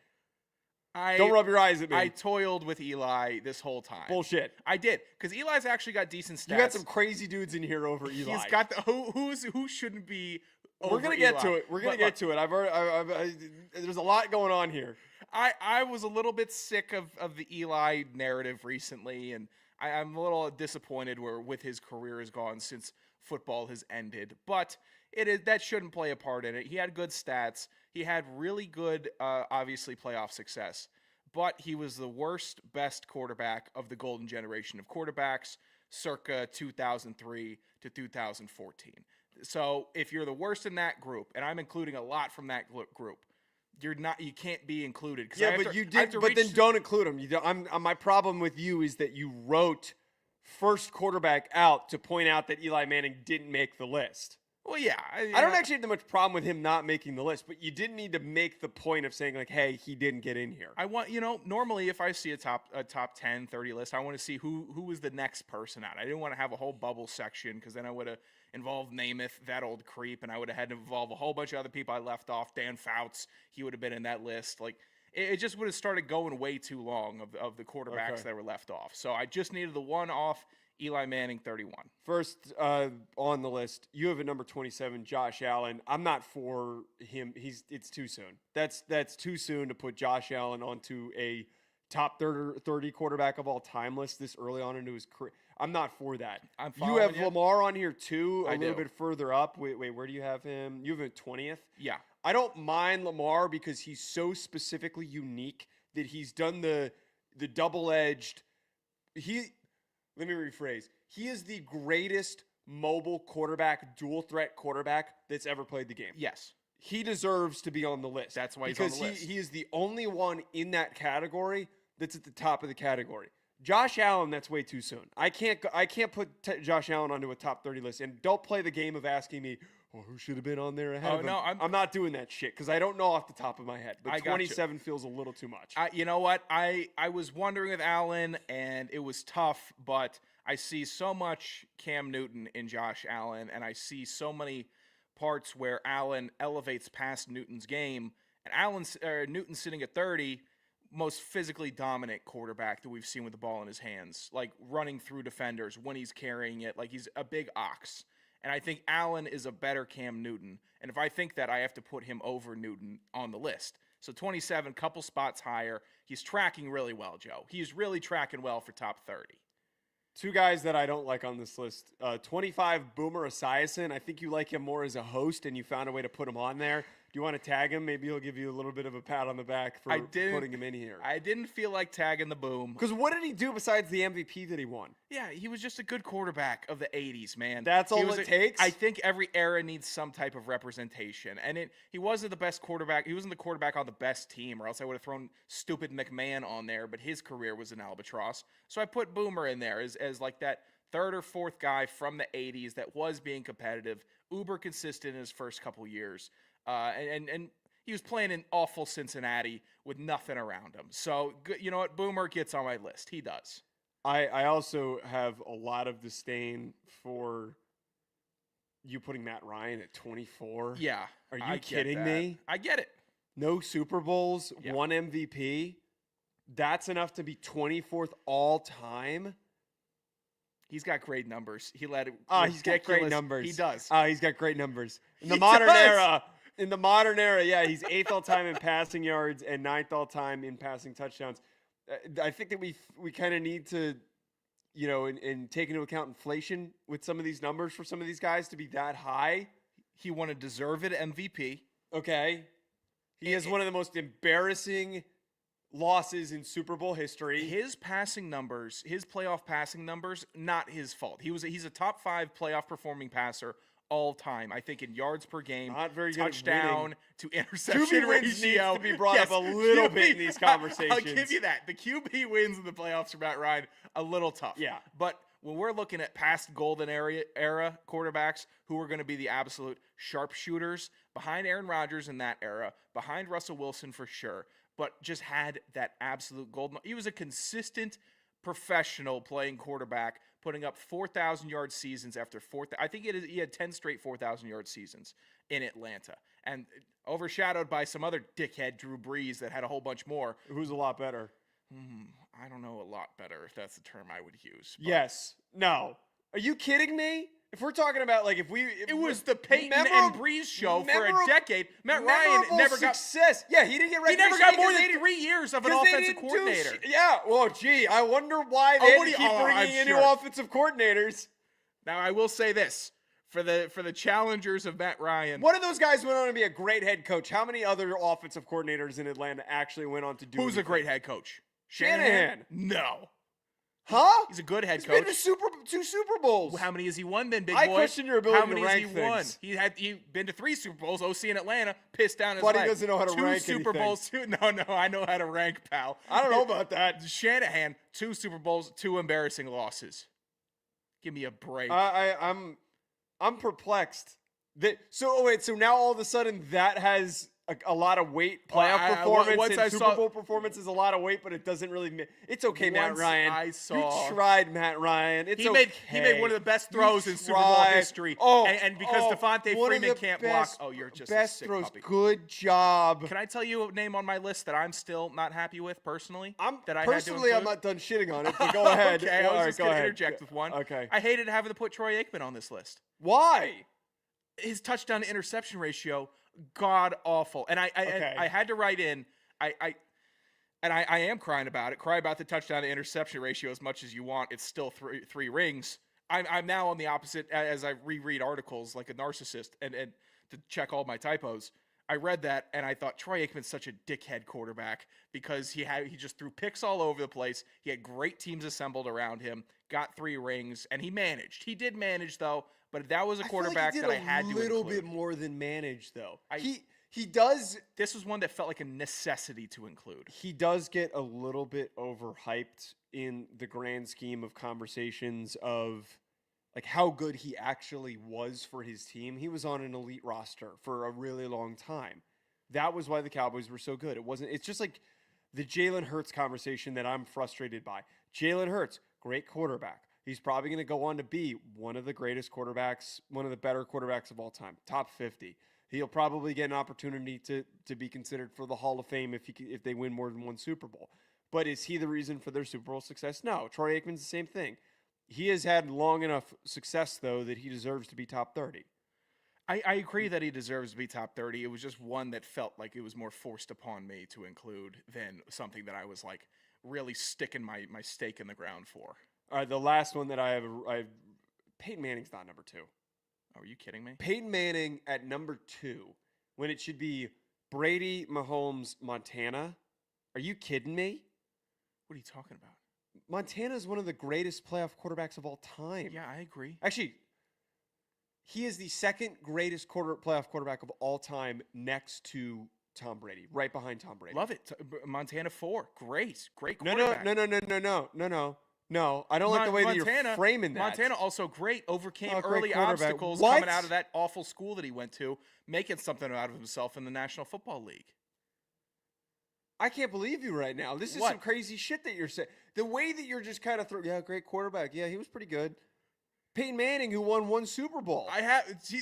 Don't rub your eyes at me. I toiled with Eli this whole time. Bullshit. I did, because Eli's actually got decent stats. You got some crazy dudes in here over Eli. He's got the who shouldn't be. We're gonna get to it. We're gonna get to it. There's a lot going on here. I was a little bit sick of the Eli narrative recently, and I'm a little disappointed with his career has gone since football has ended. But that shouldn't play a part in it. He had good stats. He had really good, obviously, playoff success. But he was the best quarterback of the golden generation of quarterbacks, circa 2003 to 2014. So if you're the worst in that group, and I'm including a lot from that group, you can't be included. Yeah, but you did. But then don't include him. My problem with you is that you wrote first quarterback out to point out that Eli Manning didn't make the list. Well, yeah. I don't actually have that much problem with him not making the list, but you didn't need to make the point of saying, like, hey, he didn't get in here. I want, normally if I see a top 10, 30 list, I want to see who was the next person out. I didn't want to have a whole bubble section, because then I would have involved Namath, that old creep, and I would have had to involve a whole bunch of other people I left off. Dan Fouts, he would have been in that list. Like, it just would have started going way too long of the quarterbacks that were left off. So I just needed the one off. Eli Manning, 31. First on the list, you have a number 27, Josh Allen. I'm not for him. It's too soon. That's too soon to put Josh Allen onto a top 30 quarterback of all time list this early on into his career. I'm not for that. You have Lamar on here too, a little bit further up. Wait, where do you have him? You have him 20th? Yeah. I don't mind Lamar because he's so specifically unique that he's done the double-edged. Let me rephrase. He is the greatest mobile quarterback, dual threat quarterback that's ever played the game. Yes. He deserves to be on the list. That's why he's on the list. Because he is the only one in that category that's at the top of the category. Josh Allen, that's way too soon. I can't put Josh Allen onto a top 30 list. And don't play the game of asking me, who should have been on there ahead of him? No, I'm not doing that shit because I don't know off the top of my head. But 27 feels a little too much. You know what? I was wondering with Allen, and it was tough, but I see so much Cam Newton in Josh Allen, and I see so many parts where Allen elevates past Newton's game, and Newton's sitting at 30, most physically dominant quarterback that we've seen with the ball in his hands, like running through defenders when he's carrying it, like he's a big ox. And I think Allen is a better Cam Newton. And if I think that, I have to put him over Newton on the list. So 27, couple spots higher. He's tracking really well, Joe. He's really tracking well for top 30. Two guys that I don't like on this list. 25, Boomer Esiason. I think you like him more as a host, and you found a way to put him on there. Do you want to tag him? Maybe he'll give you a little bit of a pat on the back for putting him in here. I didn't feel like tagging the Boom. Because what did he do besides the MVP that he won? Yeah, he was just a good quarterback of the 80s, man. That's all it takes? I think every era needs some type of representation. And he wasn't the best quarterback. He wasn't the quarterback on the best team, or else I would have thrown stupid McMahon on there, but his career was an albatross. So I put Boomer in there as like that third or fourth guy from the 80s that was being competitive, uber consistent in his first couple years. And he was playing in awful Cincinnati with nothing around him. So, you know what? Boomer gets on my list. He does. I also have a lot of disdain for you putting Matt Ryan at 24. Yeah. Are you kidding me? I get it. No Super Bowls, one MVP. That's enough to be 24th all time. He's got great numbers. He's got great numbers. He does. He's got great numbers. In the modern era, yeah, he's 8th all time in passing yards and 9th all time in passing touchdowns. I think that we kind of need to, and take into account inflation with some of these numbers for some of these guys to be that high. He won a deserved MVP. Okay. He has one of the most embarrassing losses in Super Bowl history. His passing numbers, his playoff passing numbers, not his fault. He's a top 5 playoff performing passer all time. I think in yards per game, not very good touchdown to interception QB wins ratio needs to be brought up a little bit in these conversations. I'll give you that. The QB wins in the playoffs for Matt Ryan, a little tough. Yeah. But when we're looking at past golden era quarterbacks who are going to be the absolute sharpshooters behind Aaron Rodgers in that era, behind Russell Wilson for sure, but just had that absolute golden. He was a consistent professional playing quarterback, putting up 4,000-yard seasons after I think he had 10 straight 4,000-yard seasons in Atlanta, and overshadowed by some other dickhead Drew Brees that had a whole bunch more. Who's a lot better? I don't know a lot better, if that's the term I would use. Yes. No. Are you kidding me? If we're talking about like it was the Peyton and Breeze show for a decade. Matt Ryan never got success. Yeah, he didn't get He never got more than 3 years of an offensive coordinator. Yeah. Well, gee, I wonder why they had to keep bringing in new offensive coordinators. Now, I will say this. For the challengers of Matt Ryan. One of those guys went on to be a great head coach. How many other offensive coordinators in Atlanta actually went on to do Who's a great head coach? Shanahan. No. Huh? He's a good head He's coach. been to two Super Bowls. Well, how many has he won then, big I boy? question your ability how many to rank has he won? things. He been to 3 Super Bowls, OC in Atlanta, pissed down his But leg. he doesn't know how to 2 rank Super anything. Bowls, No, I know how to rank, pal. I don't know about that. Shanahan, 2 Super Bowls, 2 embarrassing losses. Give me a break. I'm perplexed. So now all of a sudden that has a lot of weight. Playoff performance and Super Bowl performance is a lot of weight, but it doesn't really. It's okay, Matt Ryan. You tried, Matt Ryan. He made one of the best throws in Super Bowl history. And because Devontae Freeman can't block. Oh, you're just best a sick throws. puppy. Good job. Can I tell you a name on my list that I'm still not happy with personally? I'm I'm not done shitting on it. But go ahead. Okay, I was just going to ahead. interject with one. Okay. I hated having to put Troy Aikman on this list. Why? His touchdown to interception ratio, god awful. And I had to write in. I am crying about it. Cry about the touchdown to interception ratio as much as you want. It's still three rings. I'm now on the opposite as I reread articles like a narcissist and to check all my typos. I read that and I thought Troy Aikman's such a dickhead quarterback because he just threw picks all over the place. He had great teams assembled around him, got 3 rings, and he managed. He did manage though, but that was a quarterback that I had to include. A little bit more than manage though. He does. This was one that felt like a necessity to include. He does get a little bit overhyped in the grand scheme of conversations of like how good he actually was for his team. He was on an elite roster for a really long time. That was why the Cowboys were so good. It's just like the Jalen Hurts conversation that I'm frustrated by. Jalen Hurts, great quarterback. He's probably going to go on to be one of the greatest quarterbacks, one of the better quarterbacks of all time, top 50. He'll probably get an opportunity to be considered for the Hall of Fame if they win more than 1 Super Bowl. But is he the reason for their Super Bowl success? No. Troy Aikman's the same thing. He has had long enough success, though, that he deserves to be top 30. I agree that he deserves to be top 30. It was just one that felt like it was more forced upon me to include than something that I was like really sticking my stake in the ground for. All right, the last one that I have Peyton Manning's not number 2. Are you kidding me? Peyton Manning at number 2 when it should be Brady, Mahomes, Montana. Are you kidding me? What are you talking about? Montana is one of the greatest playoff quarterbacks of all time. Yeah, I agree. Actually, he is the second greatest playoff quarterback of all time next to Tom Brady, right behind Tom Brady. Love it. Montana 4. Great quarterback. No, I don't like the way that you're framing that. Montana also great, overcame great early obstacles What? coming out of that awful school that he went to, making something out of himself in the National Football League. I can't believe you right now. This is some crazy shit that you're saying. The way that you're just kind of great quarterback. Yeah, he was pretty good. Peyton Manning, who won 1 Super Bowl.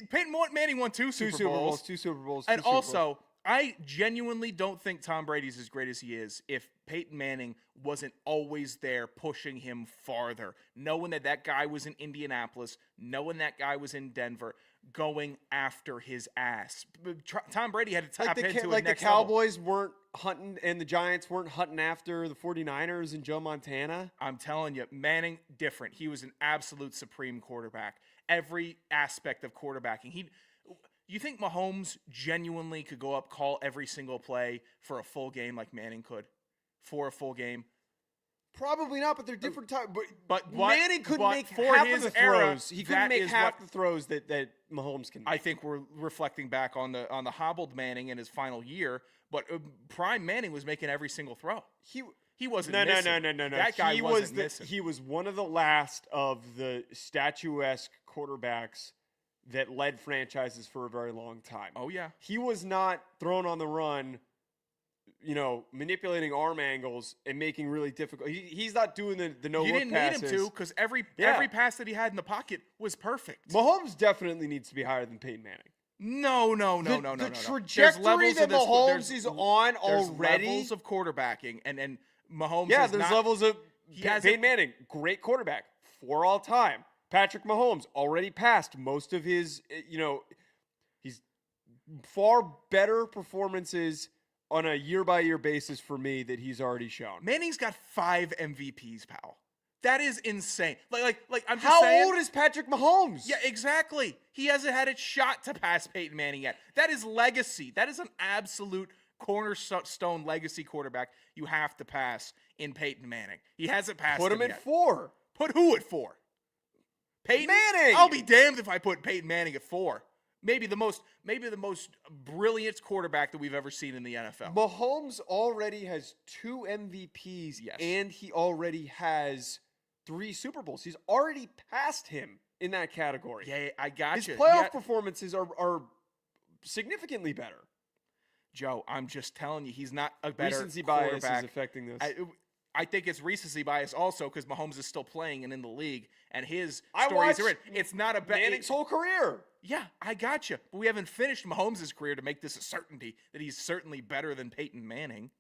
Peyton Manning won 2 Super Bowls. 2 Super Bowls. And also, I genuinely don't think Tom Brady's as great as he is if Peyton Manning wasn't always there pushing him farther, knowing that guy was in Indianapolis, knowing that guy was in Denver, going after his ass. Tom Brady had to tap into a next the Cowboys weren't hunting and the Giants weren't hunting after the 49ers and Joe Montana. I'm telling you, Manning, different. He was an absolute supreme quarterback. Every aspect of quarterbacking. You think Mahomes genuinely could go up, call every single play for a full game like Manning could? For a full game? Probably not, but they're different types. But Manning couldn't make half of the throws. He couldn't make half the throws that Mahomes can make. I think we're reflecting back on the hobbled Manning in his final year, but prime Manning was making every single throw. He wasn't No. That guy wasn't missing. He was one of the last of the statuesque quarterbacks that led franchises for a very long time. Oh, yeah. He was not thrown on the run, manipulating arm angles and making really difficult. He's not doing the no-look passes. You didn't need him to because every pass that he had in the pocket was perfect. Mahomes definitely needs to be higher than Peyton Manning. No. The trajectory that Mahomes is on already. There's levels of quarterbacking, and Mahomes. Yeah, there's levels of Peyton Manning, great quarterback for all time. Patrick Mahomes already passed most of his. He's far better performances on a year-by-year basis for me that he's already shown. Manning's got 5 MVPs, pal. That is insane. Like I'm just How saying. old is Patrick Mahomes? Yeah, exactly. He hasn't had a shot to pass Peyton Manning yet. That is legacy. That is an absolute cornerstone legacy quarterback you have to pass in Peyton Manning. He hasn't passed Put him yet. at 4. Put who at 4? Peyton Manning. I'll be damned if I put Peyton Manning at 4. Maybe the most brilliant quarterback that we've ever seen in the NFL. Mahomes already has 2 MVPs, Yes. and he already has 3 Super Bowls. He's already passed him in that category. Yeah, I got His you. playoff performances are significantly better. Joe, I'm just telling you, he's not a better Recency bias quarterback. is affecting this. I think it's recency bias also because Mahomes is still playing and in the league, and his I stories are in. watched It's not a Manning's whole career. Yeah, I got you. But we haven't finished Mahomes' career to make this a certainty that he's certainly better than Peyton Manning.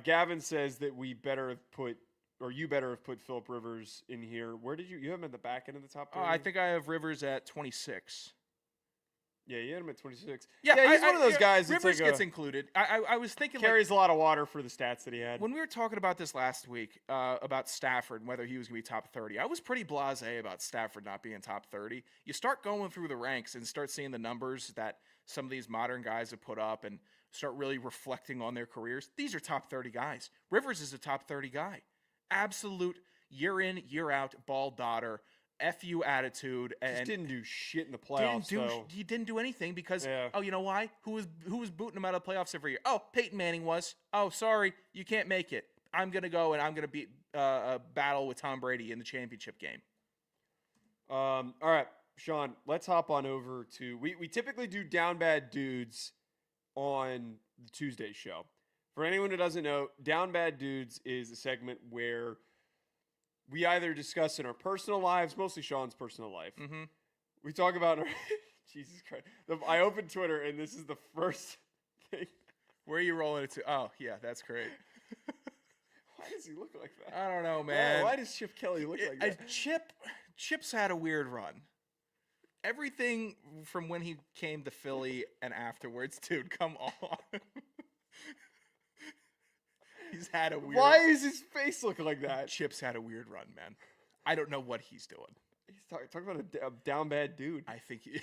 Gavin says that you better have put Phillip Rivers in here. Where did you have him at the back end of the top 30? I think I have Rivers at 26. Yeah, you had him at 26. Yeah, he's one of those guys that's Rivers like gets included. I was thinking carries a lot of water for the stats that he had. When we were talking about this last week about Stafford and whether he was going to be top 30, I was pretty blasé about Stafford not being top 30. You start going through the ranks and start seeing the numbers that some of these modern guys have put up and start really reflecting on their careers. These are top 30 guys. Rivers is a top 30 guy. Absolute year in, year out, ball daughter, FU attitude, and just didn't do shit in the playoffs. He didn't do anything because Yeah. Oh, you know why? Who was booting him out of the playoffs every year? Oh, Peyton Manning was. Oh, sorry, you can't make it. I'm gonna go and I'm gonna be battle with Tom Brady in the championship game. All right, Sean, let's hop on over to we typically do Down Bad Dudes on the Tuesday show. For anyone who doesn't know, Down Bad Dudes is a segment where we either discuss in our personal lives, mostly Sean's personal life. Mm-hmm. We talk about our Jesus Christ. I opened Twitter and this is the first thing. Where are you rolling it to? Oh, yeah, that's great. Why does he look like that? I don't know, man. Why does Chip Kelly look like that? Chip's had a weird run. Everything from when he came to Philly and afterwards, dude, come on. He's had a weird. Why is his face look like that? Chip's had a weird run, man. I don't know what he's doing. He's talking about a down bad dude. I think he...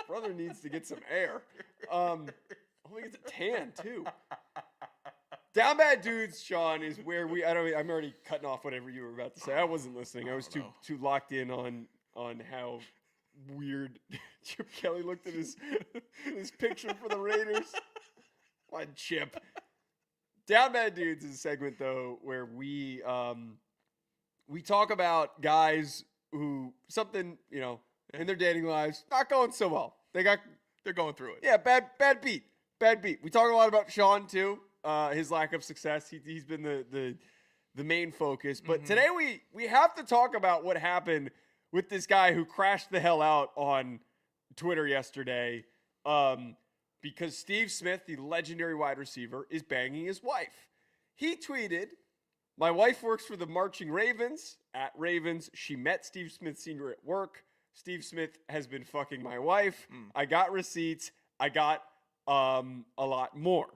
Brother needs to get some air. Hopefully gets a tan too. Down bad dudes, Sean, is where I'm already cutting off whatever you were about to say. I wasn't listening. I was too locked in on how weird Chip Kelly looked at his picture for the Raiders. Why, Chip? Down Bad Dudes is a segment though where we talk about guys who something in their dating lives not going so well. They're going through it. Yeah, bad beat. We talk a lot about Sean too. His lack of success. He's been the main focus. But today we have to talk about what happened with this guy who crashed the hell out on Twitter yesterday. Because Steve Smith, the legendary wide receiver, is banging his wife. He tweeted, "My wife works for the Marching Ravens. At Ravens, she met Steve Smith Sr. at work. Steve Smith has been fucking my wife. I got receipts. I got a lot more."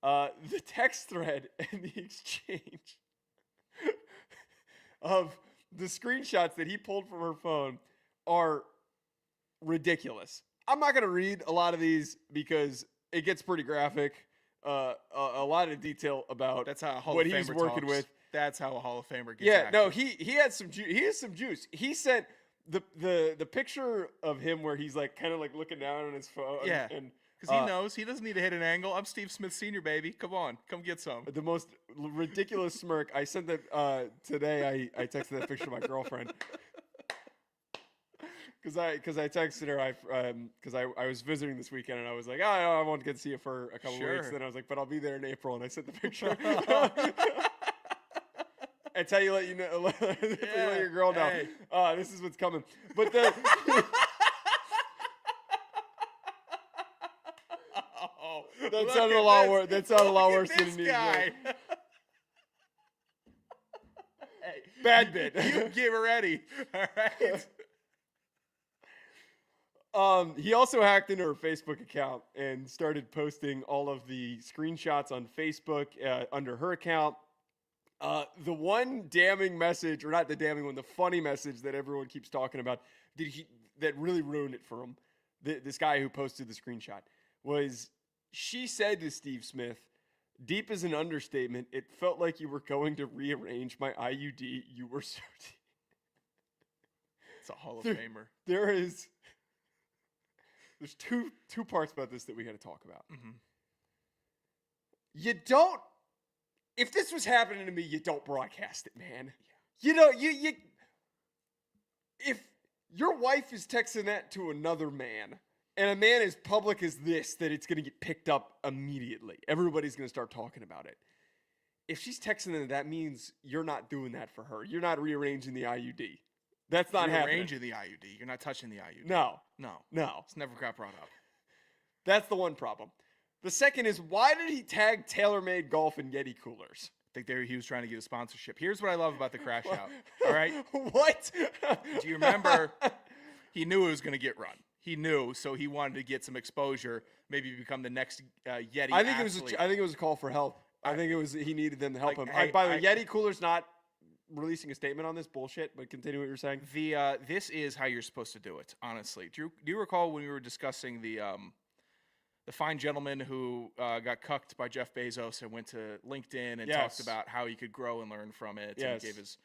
The text thread and the exchange of the screenshots that he pulled from her phone are ridiculous. I'm not going to read a lot of these because it gets pretty graphic. A lot of detail about That's how a Hall what of Famer he's working talks. with. That's how a Hall of Famer gets Yeah, active. no, he had some he has some juice. He sent the picture of him where he's like kind of like looking down on his phone. Yeah. and Because he knows he doesn't need to hit an angle. I'm Steve Smith Sr., baby. Come on. Come get some. The most ridiculous smirk. I sent that today. I texted that picture to my girlfriend. Because I texted her because I was visiting this weekend and I was like, oh, I won't get to see you for a couple weeks. Then I was like, but I'll be there in April, and I sent the picture. That's how you let you know, let your girl know. Hey. This is what's coming. But the that sounded a lot worse. That sounded a lot worse than it needed. Guy. Hey, bad bit. You get ready. All right. He also hacked into her Facebook account and started posting all of the screenshots on Facebook under her account. The one damning message, or not the damning one, the funny message that everyone keeps talking about, that really ruined it for him, this guy who posted the screenshot, was she said to Steve Smith, "Deep is an understatement. It felt like you were going to rearrange my IUD. You were so deep." It's a Hall of Famer. There's two parts about this that we got to talk about. Mm-hmm. You don't. If this was happening to me, you don't broadcast it, man. You know, you. If your wife is texting that to another man, and a man as public as this, that it's going to get picked up immediately. Everybody's going to start talking about it. If she's texting it, that means you're not doing that for her. You're not rearranging the IUD. That's not happening. Rearranging the IUD. You're not touching the IUD. No. No. It's never got brought up. That's the one problem. The second is, why did he tag TaylorMade Golf and Yeti coolers? I think he was trying to get a sponsorship. Here's what I love about the crash out. All right? What? Do you remember? He knew it was going to get run. He knew, so he wanted to get some exposure, maybe become the next Yeti I think athlete. it was a call for help. I think it was he needed them to help him. Hey, by the way, Yeti cooler's not releasing a statement on this bullshit, but continue what you're saying. This is how you're supposed to do it, honestly. Do you recall when we were discussing the fine gentleman who got cucked by Jeff Bezos and went to LinkedIn and talked about how he could grow and learn from it, and gave his,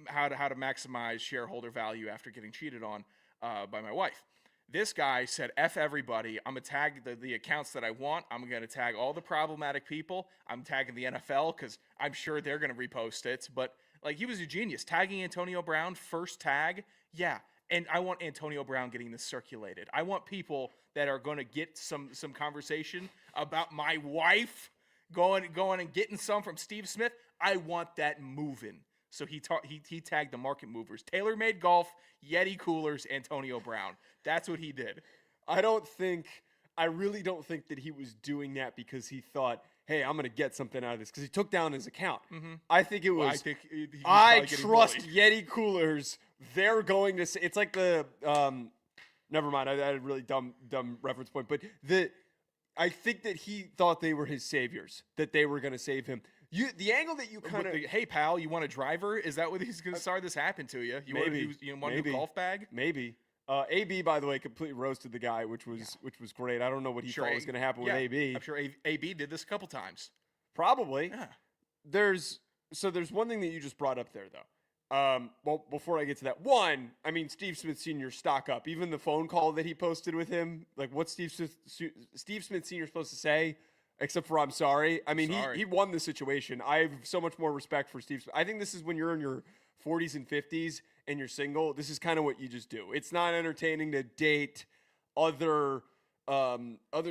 how to maximize shareholder value after getting cheated on by my wife. This guy said, F everybody. I'm going to tag the accounts that I want. I'm going to tag all the problematic people. I'm tagging the NFL because I'm sure they're going to repost it. But, he was a genius. Tagging Antonio Brown, first tag, yeah. And I want Antonio Brown getting this circulated. I want people that are going to get some conversation about my wife going and getting some from Steve Smith. I want that moving. So he tagged the market movers. TaylorMade Golf, Yeti coolers, Antonio Brown. That's what he did. I really don't think that he was doing that because he thought, hey, I'm going to get something out of this, because he took down his account. Mm-hmm. I think it was, I think he was I trust bullied. Yeti coolers. They're going to say, it's like the, never mind, I had a really dumb reference point, but I think that he thought they were his saviors, that they were going to save him. The angle that you kind of, hey pal, you want a driver? Is that what he's going to start this happen to you? You want a new golf bag? Maybe. AB, by the way, completely roasted the guy, which was great. I don't know what he thought was going to happen with AB. I'm sure AB did this a couple times. Probably. Yeah. There's one thing that you just brought up there, though. Well, before I get to that, one, I mean, Steve Smith Sr. stock up. Even the phone call that he posted with him, what's Steve Smith Sr. supposed to say? Except for I'm sorry. I mean, he won the situation. I have so much more respect for Steve Smith. I think this is when you're in your 40s and 50s and you're single. This is kind of what you just do. It's not entertaining to date other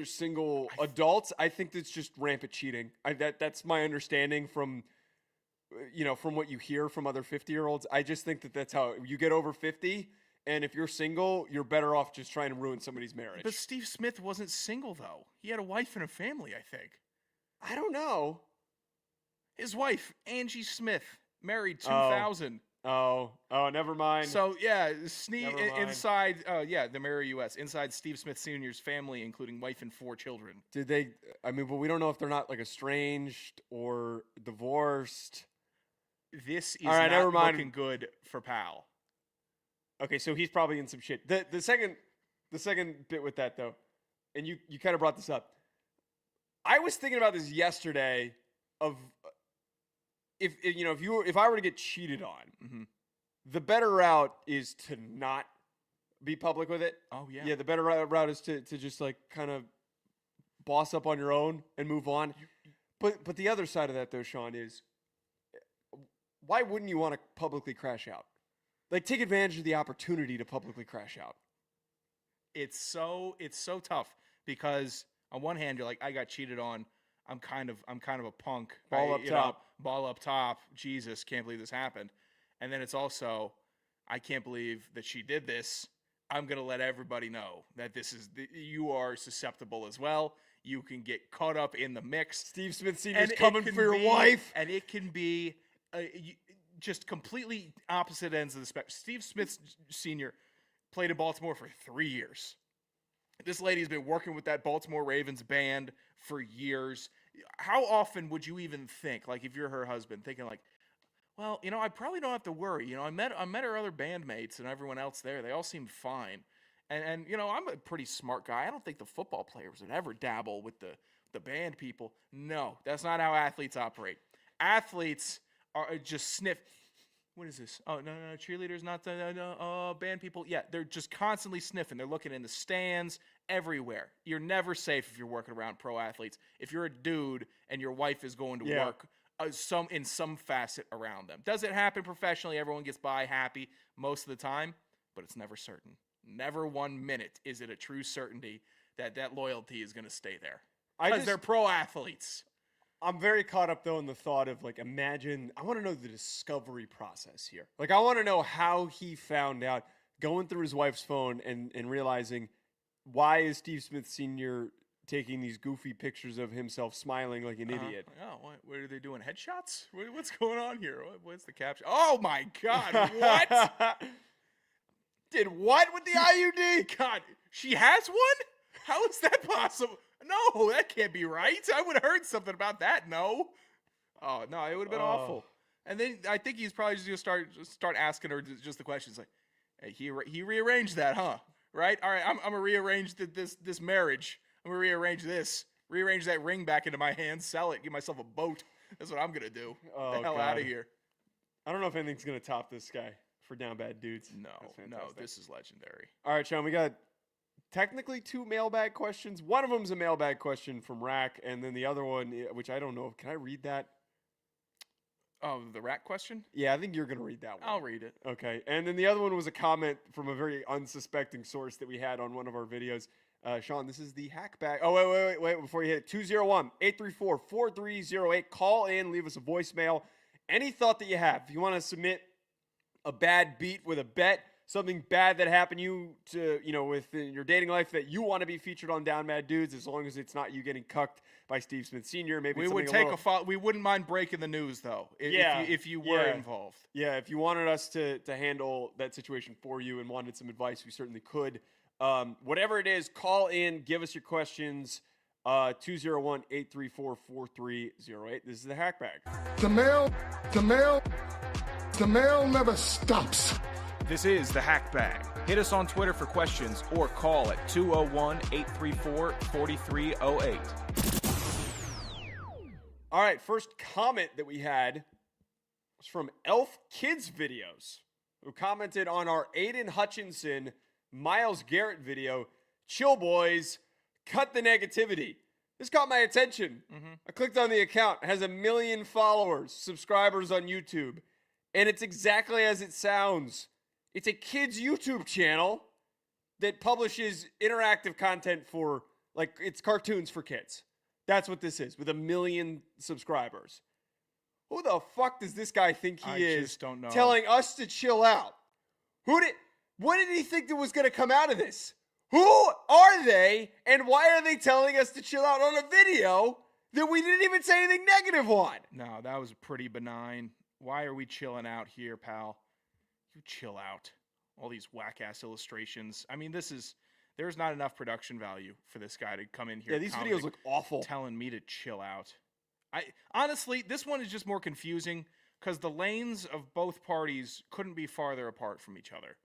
single adults. I think that's just rampant cheating. That's my understanding from what you hear from other 50-year-olds. I just think that that's how you get over 50. And if you're single, you're better off just trying to ruin somebody's marriage. But Steve Smith wasn't single, though. He had a wife and a family, I think. I don't know. His wife, Angie Smith, married 2000. Oh, never mind. So, yeah, inside, the Mirror U.S., inside Steve Smith Sr.'s family, including wife and 4 children. Did they, but we don't know if they're not, estranged or divorced. This is not looking good for Pal. Okay, so he's probably in some shit. The second bit with that, though, and you kind of brought this up. I was thinking about this yesterday. Of if I were to get cheated on, mm-hmm. the better route is to not Be public with it. Oh yeah. Yeah, the better route is to just like kind of boss up on your own and move on. But the other side of that though, Sean, is why wouldn't you want to publicly crash out? Like take advantage of the opportunity to publicly crash out. It's so tough because on one hand you're like, I got cheated on. I'm kind of a punk. Ball up top. Ball up top. Jesus, can't believe this happened. And then it's also, I can't believe that she did this. I'm going to let everybody know that you are susceptible as well. You can get caught up in the mix. Steve Smith Sr. is coming for your wife. And it can be just completely opposite ends of the spectrum. Steve Smith Sr. played in Baltimore for 3 years. This lady's been working with that Baltimore Ravens band for years. How often would you even think, like if you're her husband, thinking like, well, I probably don't have to worry. I met her other bandmates and everyone else there. They all seemed fine. And I'm a pretty smart guy. I don't think the football players would ever dabble with the band people. No, that's not how athletes operate. Athletes are just sniff. What is this? Oh, no, cheerleaders, not the band people. Yeah, they're just constantly sniffing. They're looking in the stands, everywhere. You're never safe if you're working around pro athletes. If you're a dude and your wife is going to work in some facet around them. Does it happen professionally? Everyone gets by happy most of the time, but it's never certain. Never 1 minute is it a true certainty that loyalty is going to stay there. Because they're pro athletes. I'm very caught up, though, in the thought of, like, I want to know the discovery process here. Like, I want to know how he found out, going through his wife's phone and realizing, why is Steve Smith Sr. taking these goofy pictures of himself smiling like an idiot? Oh, what are they doing? Headshots? What's going on here? What's the caption? Oh, my God. What? Did what with the IUD? God, she has one? How is that possible? No, that can't be right. I would have heard something about that. No. Oh, no, it would have been awful. And then I think he's probably just going to start asking her just the questions like, hey, he rearranged that, huh? Right? All right, I'm going to rearrange this marriage. I'm going to rearrange that ring back into my hand, sell it, give myself a boat. That's what I'm going to do. Get the hell out of here. I don't know if anything's going to top this guy for Down Bad Dudes. No, this is legendary. All right, Sean, we got technically 2 mailbag questions. One of them's a mailbag question from Rack, and then the other one, which I don't know. Can I read that? Oh, the Rack question? Yeah, I think you're going to read that one. I'll read it. Okay. And then the other one was a comment from a very unsuspecting source that we had on one of our videos. Sean, this is the hack bag. Oh, wait. Before you hit it, 201-834-4308. Call in, leave us a voicemail. Any thought that you have. If you want to submit a bad beat with a bet, something bad that happened within your dating life that you want to be featured on Down Bad Dudes, as long as it's not you getting cucked by Steve Smith Sr. Maybe we would take we wouldn't mind breaking the news though. If you were involved. Yeah, if you wanted us to handle that situation for you and wanted some advice, we certainly could. Whatever it is, call in, give us your questions. 201-834-4308. This is the hack bag. The mail never stops. This is the Hack Bag. Hit us on Twitter for questions or call at 201-834-4308. All right, first comment that we had was from Elf Kids Videos, who commented on our Aiden Hutchinson, Myles Garrett video. Chill, boys. Cut the negativity. This caught my attention. I clicked on the account. It has 1 million followers, subscribers on YouTube. And it's exactly as it sounds. It's a kids' YouTube channel that publishes interactive content for, like, it's cartoons for kids. That's what this is, with 1 million subscribers. Who the fuck does this guy think he is? I just don't know. Telling us to chill out. What did he think that was going to come out of this? Who are they, and why are they telling us to chill out on a video that we didn't even say anything negative on? No, that was pretty benign. Why are we chilling out here, pal? You chill out. All these whack-ass illustrations. I mean, there's not enough production value for this guy to come in here. Yeah, these videos look awful. Telling me to chill out. Honestly, this one is just more confusing because the lanes of both parties couldn't be farther apart from each other.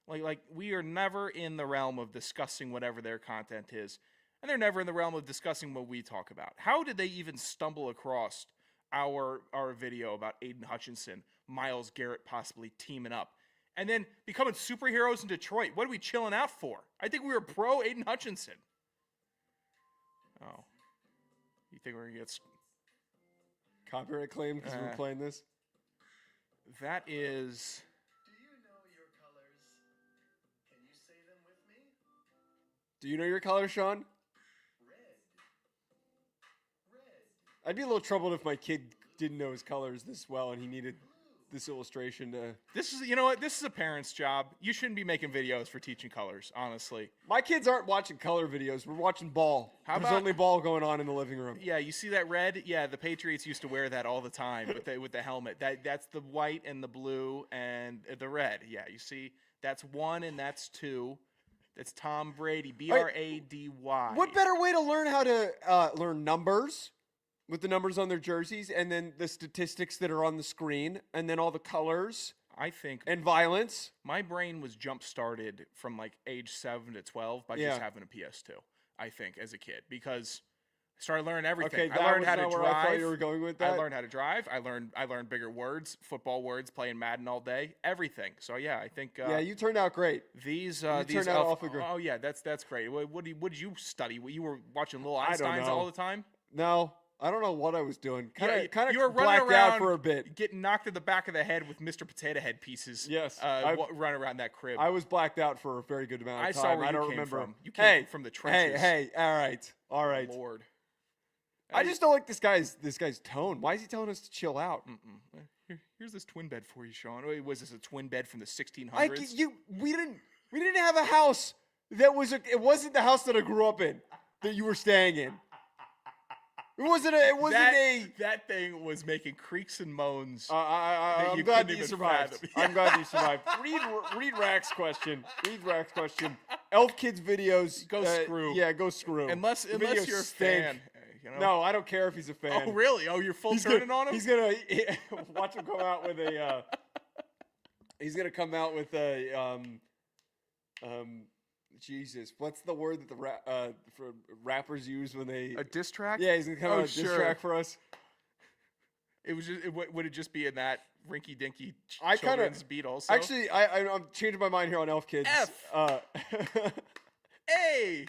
Like we are never in the realm of discussing whatever their content is, and they're never in the realm of discussing what we talk about. How did they even stumble across our video about Aiden Hutchinson, Myles Garrett possibly teaming up? and then becoming superheroes in Detroit. What are we chilling out for? I think we were pro Aiden Hutchinson. Oh. You think we're going to get... Copyright claim because we're playing this? That is... Do you know your colors? Can you say them with me? Do you know your color, Sean? Red. I'd be a little troubled if my kid didn't know his colors this well and he needed this illustration to... This is, you know what? This is a parent's job. You shouldn't be making videos for teaching colors, honestly. My kids aren't watching color videos. We're watching ball. There's only ball going on in the living room. Yeah, you see that red? Yeah, the Patriots used to wear that all the time with the helmet. That's the white and the blue and the red. Yeah, you see, that's 1 and that's 2. That's Tom Brady, Brady. What better way to learn how to learn numbers with the numbers on their jerseys and then the statistics that are on the screen and then all the colors? I think and violence. My brain was jump started from like age 7 to 12 by just having a PS2. I think as a kid because I started learning everything. Okay, I learned how to drive. I thought you were going with that. I learned how to drive. I learned bigger words, football words, playing Madden all day, everything. So yeah, I think. Yeah, you turned out great. These turned out off the grid. Oh yeah, that's great. What did you study? You were watching Little Einsteins all the time? No. I don't know what I was doing. Kind of you were blacked running around out for a bit. Getting knocked in the back of the head with Mr. Potato Head pieces. Yes. Running around that crib. I was blacked out for a very good amount of time. I saw where I don't you came remember. from. You came from the trenches. Hey, all right. Lord. I just don't like this guy's tone. Why is he telling us to chill out? Here's this twin bed for you, Sean. Wait, was this a twin bed from the 1600s? We didn't have a house that was it wasn't the house that I grew up in that you were staying in. That thing was making creaks and moans. I'm glad you survived. I'm glad you survived. Read Rack's question. Elf Kids videos. Go screw. Yeah, go screw. Unless you're a fan. You know? No, I don't care if he's a fan. Oh, really? Oh, you're turning on him? He's gonna watch him come out with a. He's gonna come out with a. Jesus, what's the word that the for rappers use when they a diss track? Yeah, he's gonna come out with a diss track for us. It was just would it just be in that rinky dinky children's beat also? Actually, I'm changing my mind here on Elf Kids. F A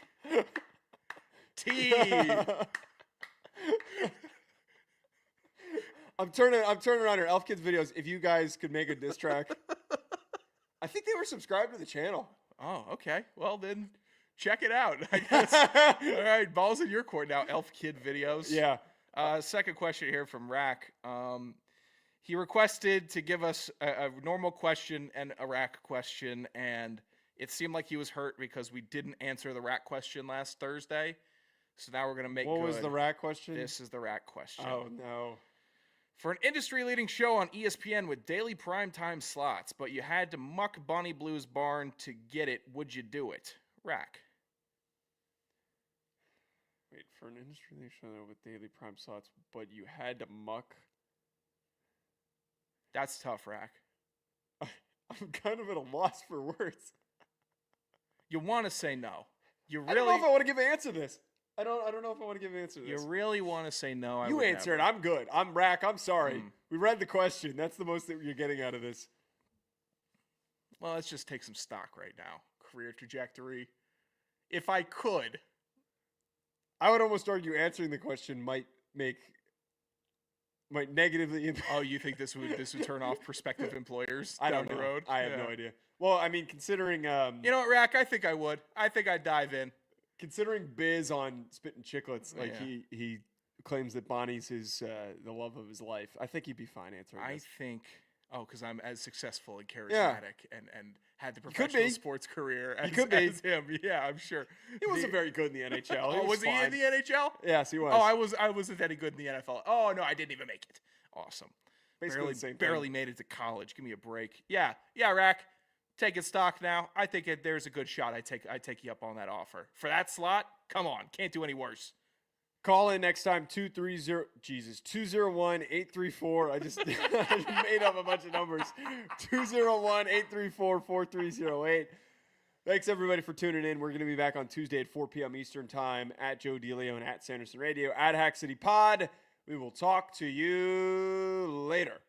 T. I'm turning around here. Elf Kids videos. If you guys could make a diss track, I think they were subscribed to the channel. Oh, okay. Well, then check it out, I guess. All right, ball's in your court now, Elf Kid videos. Yeah. Second question here from Rack. He requested to give us a normal question and a Rack question, and it seemed like he was hurt because we didn't answer the Rack question last Thursday. So now we're going to make What was the Rack question? This is the Rack question. Oh, no. For an industry-leading show on ESPN with daily primetime slots, but you had to muck Bonnie Blue's barn to get it, would you do it? Rack. Wait, for an industry-leading show with daily prime slots, but you had to muck? That's tough, Rack. I'm kind of at a loss for words. You want to say no. I don't know if I want to give an answer to this. I don't know if I want to give an answer to this. You really want to say no? You answer it. I'm good. I'm Rack. I'm sorry. We read the question. That's the most that you're getting out of this. Well, let's just take some stock right now. Career trajectory. If I could. I would almost argue answering the question might negatively impact. Oh, you think this would turn off prospective employers down the road? I have no idea. Well, I mean, considering... you know what, Rack? I think I would. I think I'd dive in. Considering Biz on Spittin' Chicklets, like he claims that Bonnie's the love of his life, I think he'd be fine answering this. I think, because I'm as successful and charismatic and had the professional sports career as him. Yeah, I'm sure. He wasn't very good in the NHL. Was he in the NHL? Yes, he was. Oh, I wasn't any good in the NFL. Oh, no, I didn't even make it. Awesome. Basically barely made it to college. Give me a break. Yeah, Rack. Taking stock now. I think there's a good shot. I take you up on that offer. For that slot, come on. Can't do any worse. Call in next time, 201-834. I just made up a bunch of numbers. 201-834-4308. Thanks, everybody, for tuning in. We're going to be back on Tuesday at 4 p.m. Eastern Time at Joe DeLeone at Sanderson Radio at Hack City Pod. We will talk to you later.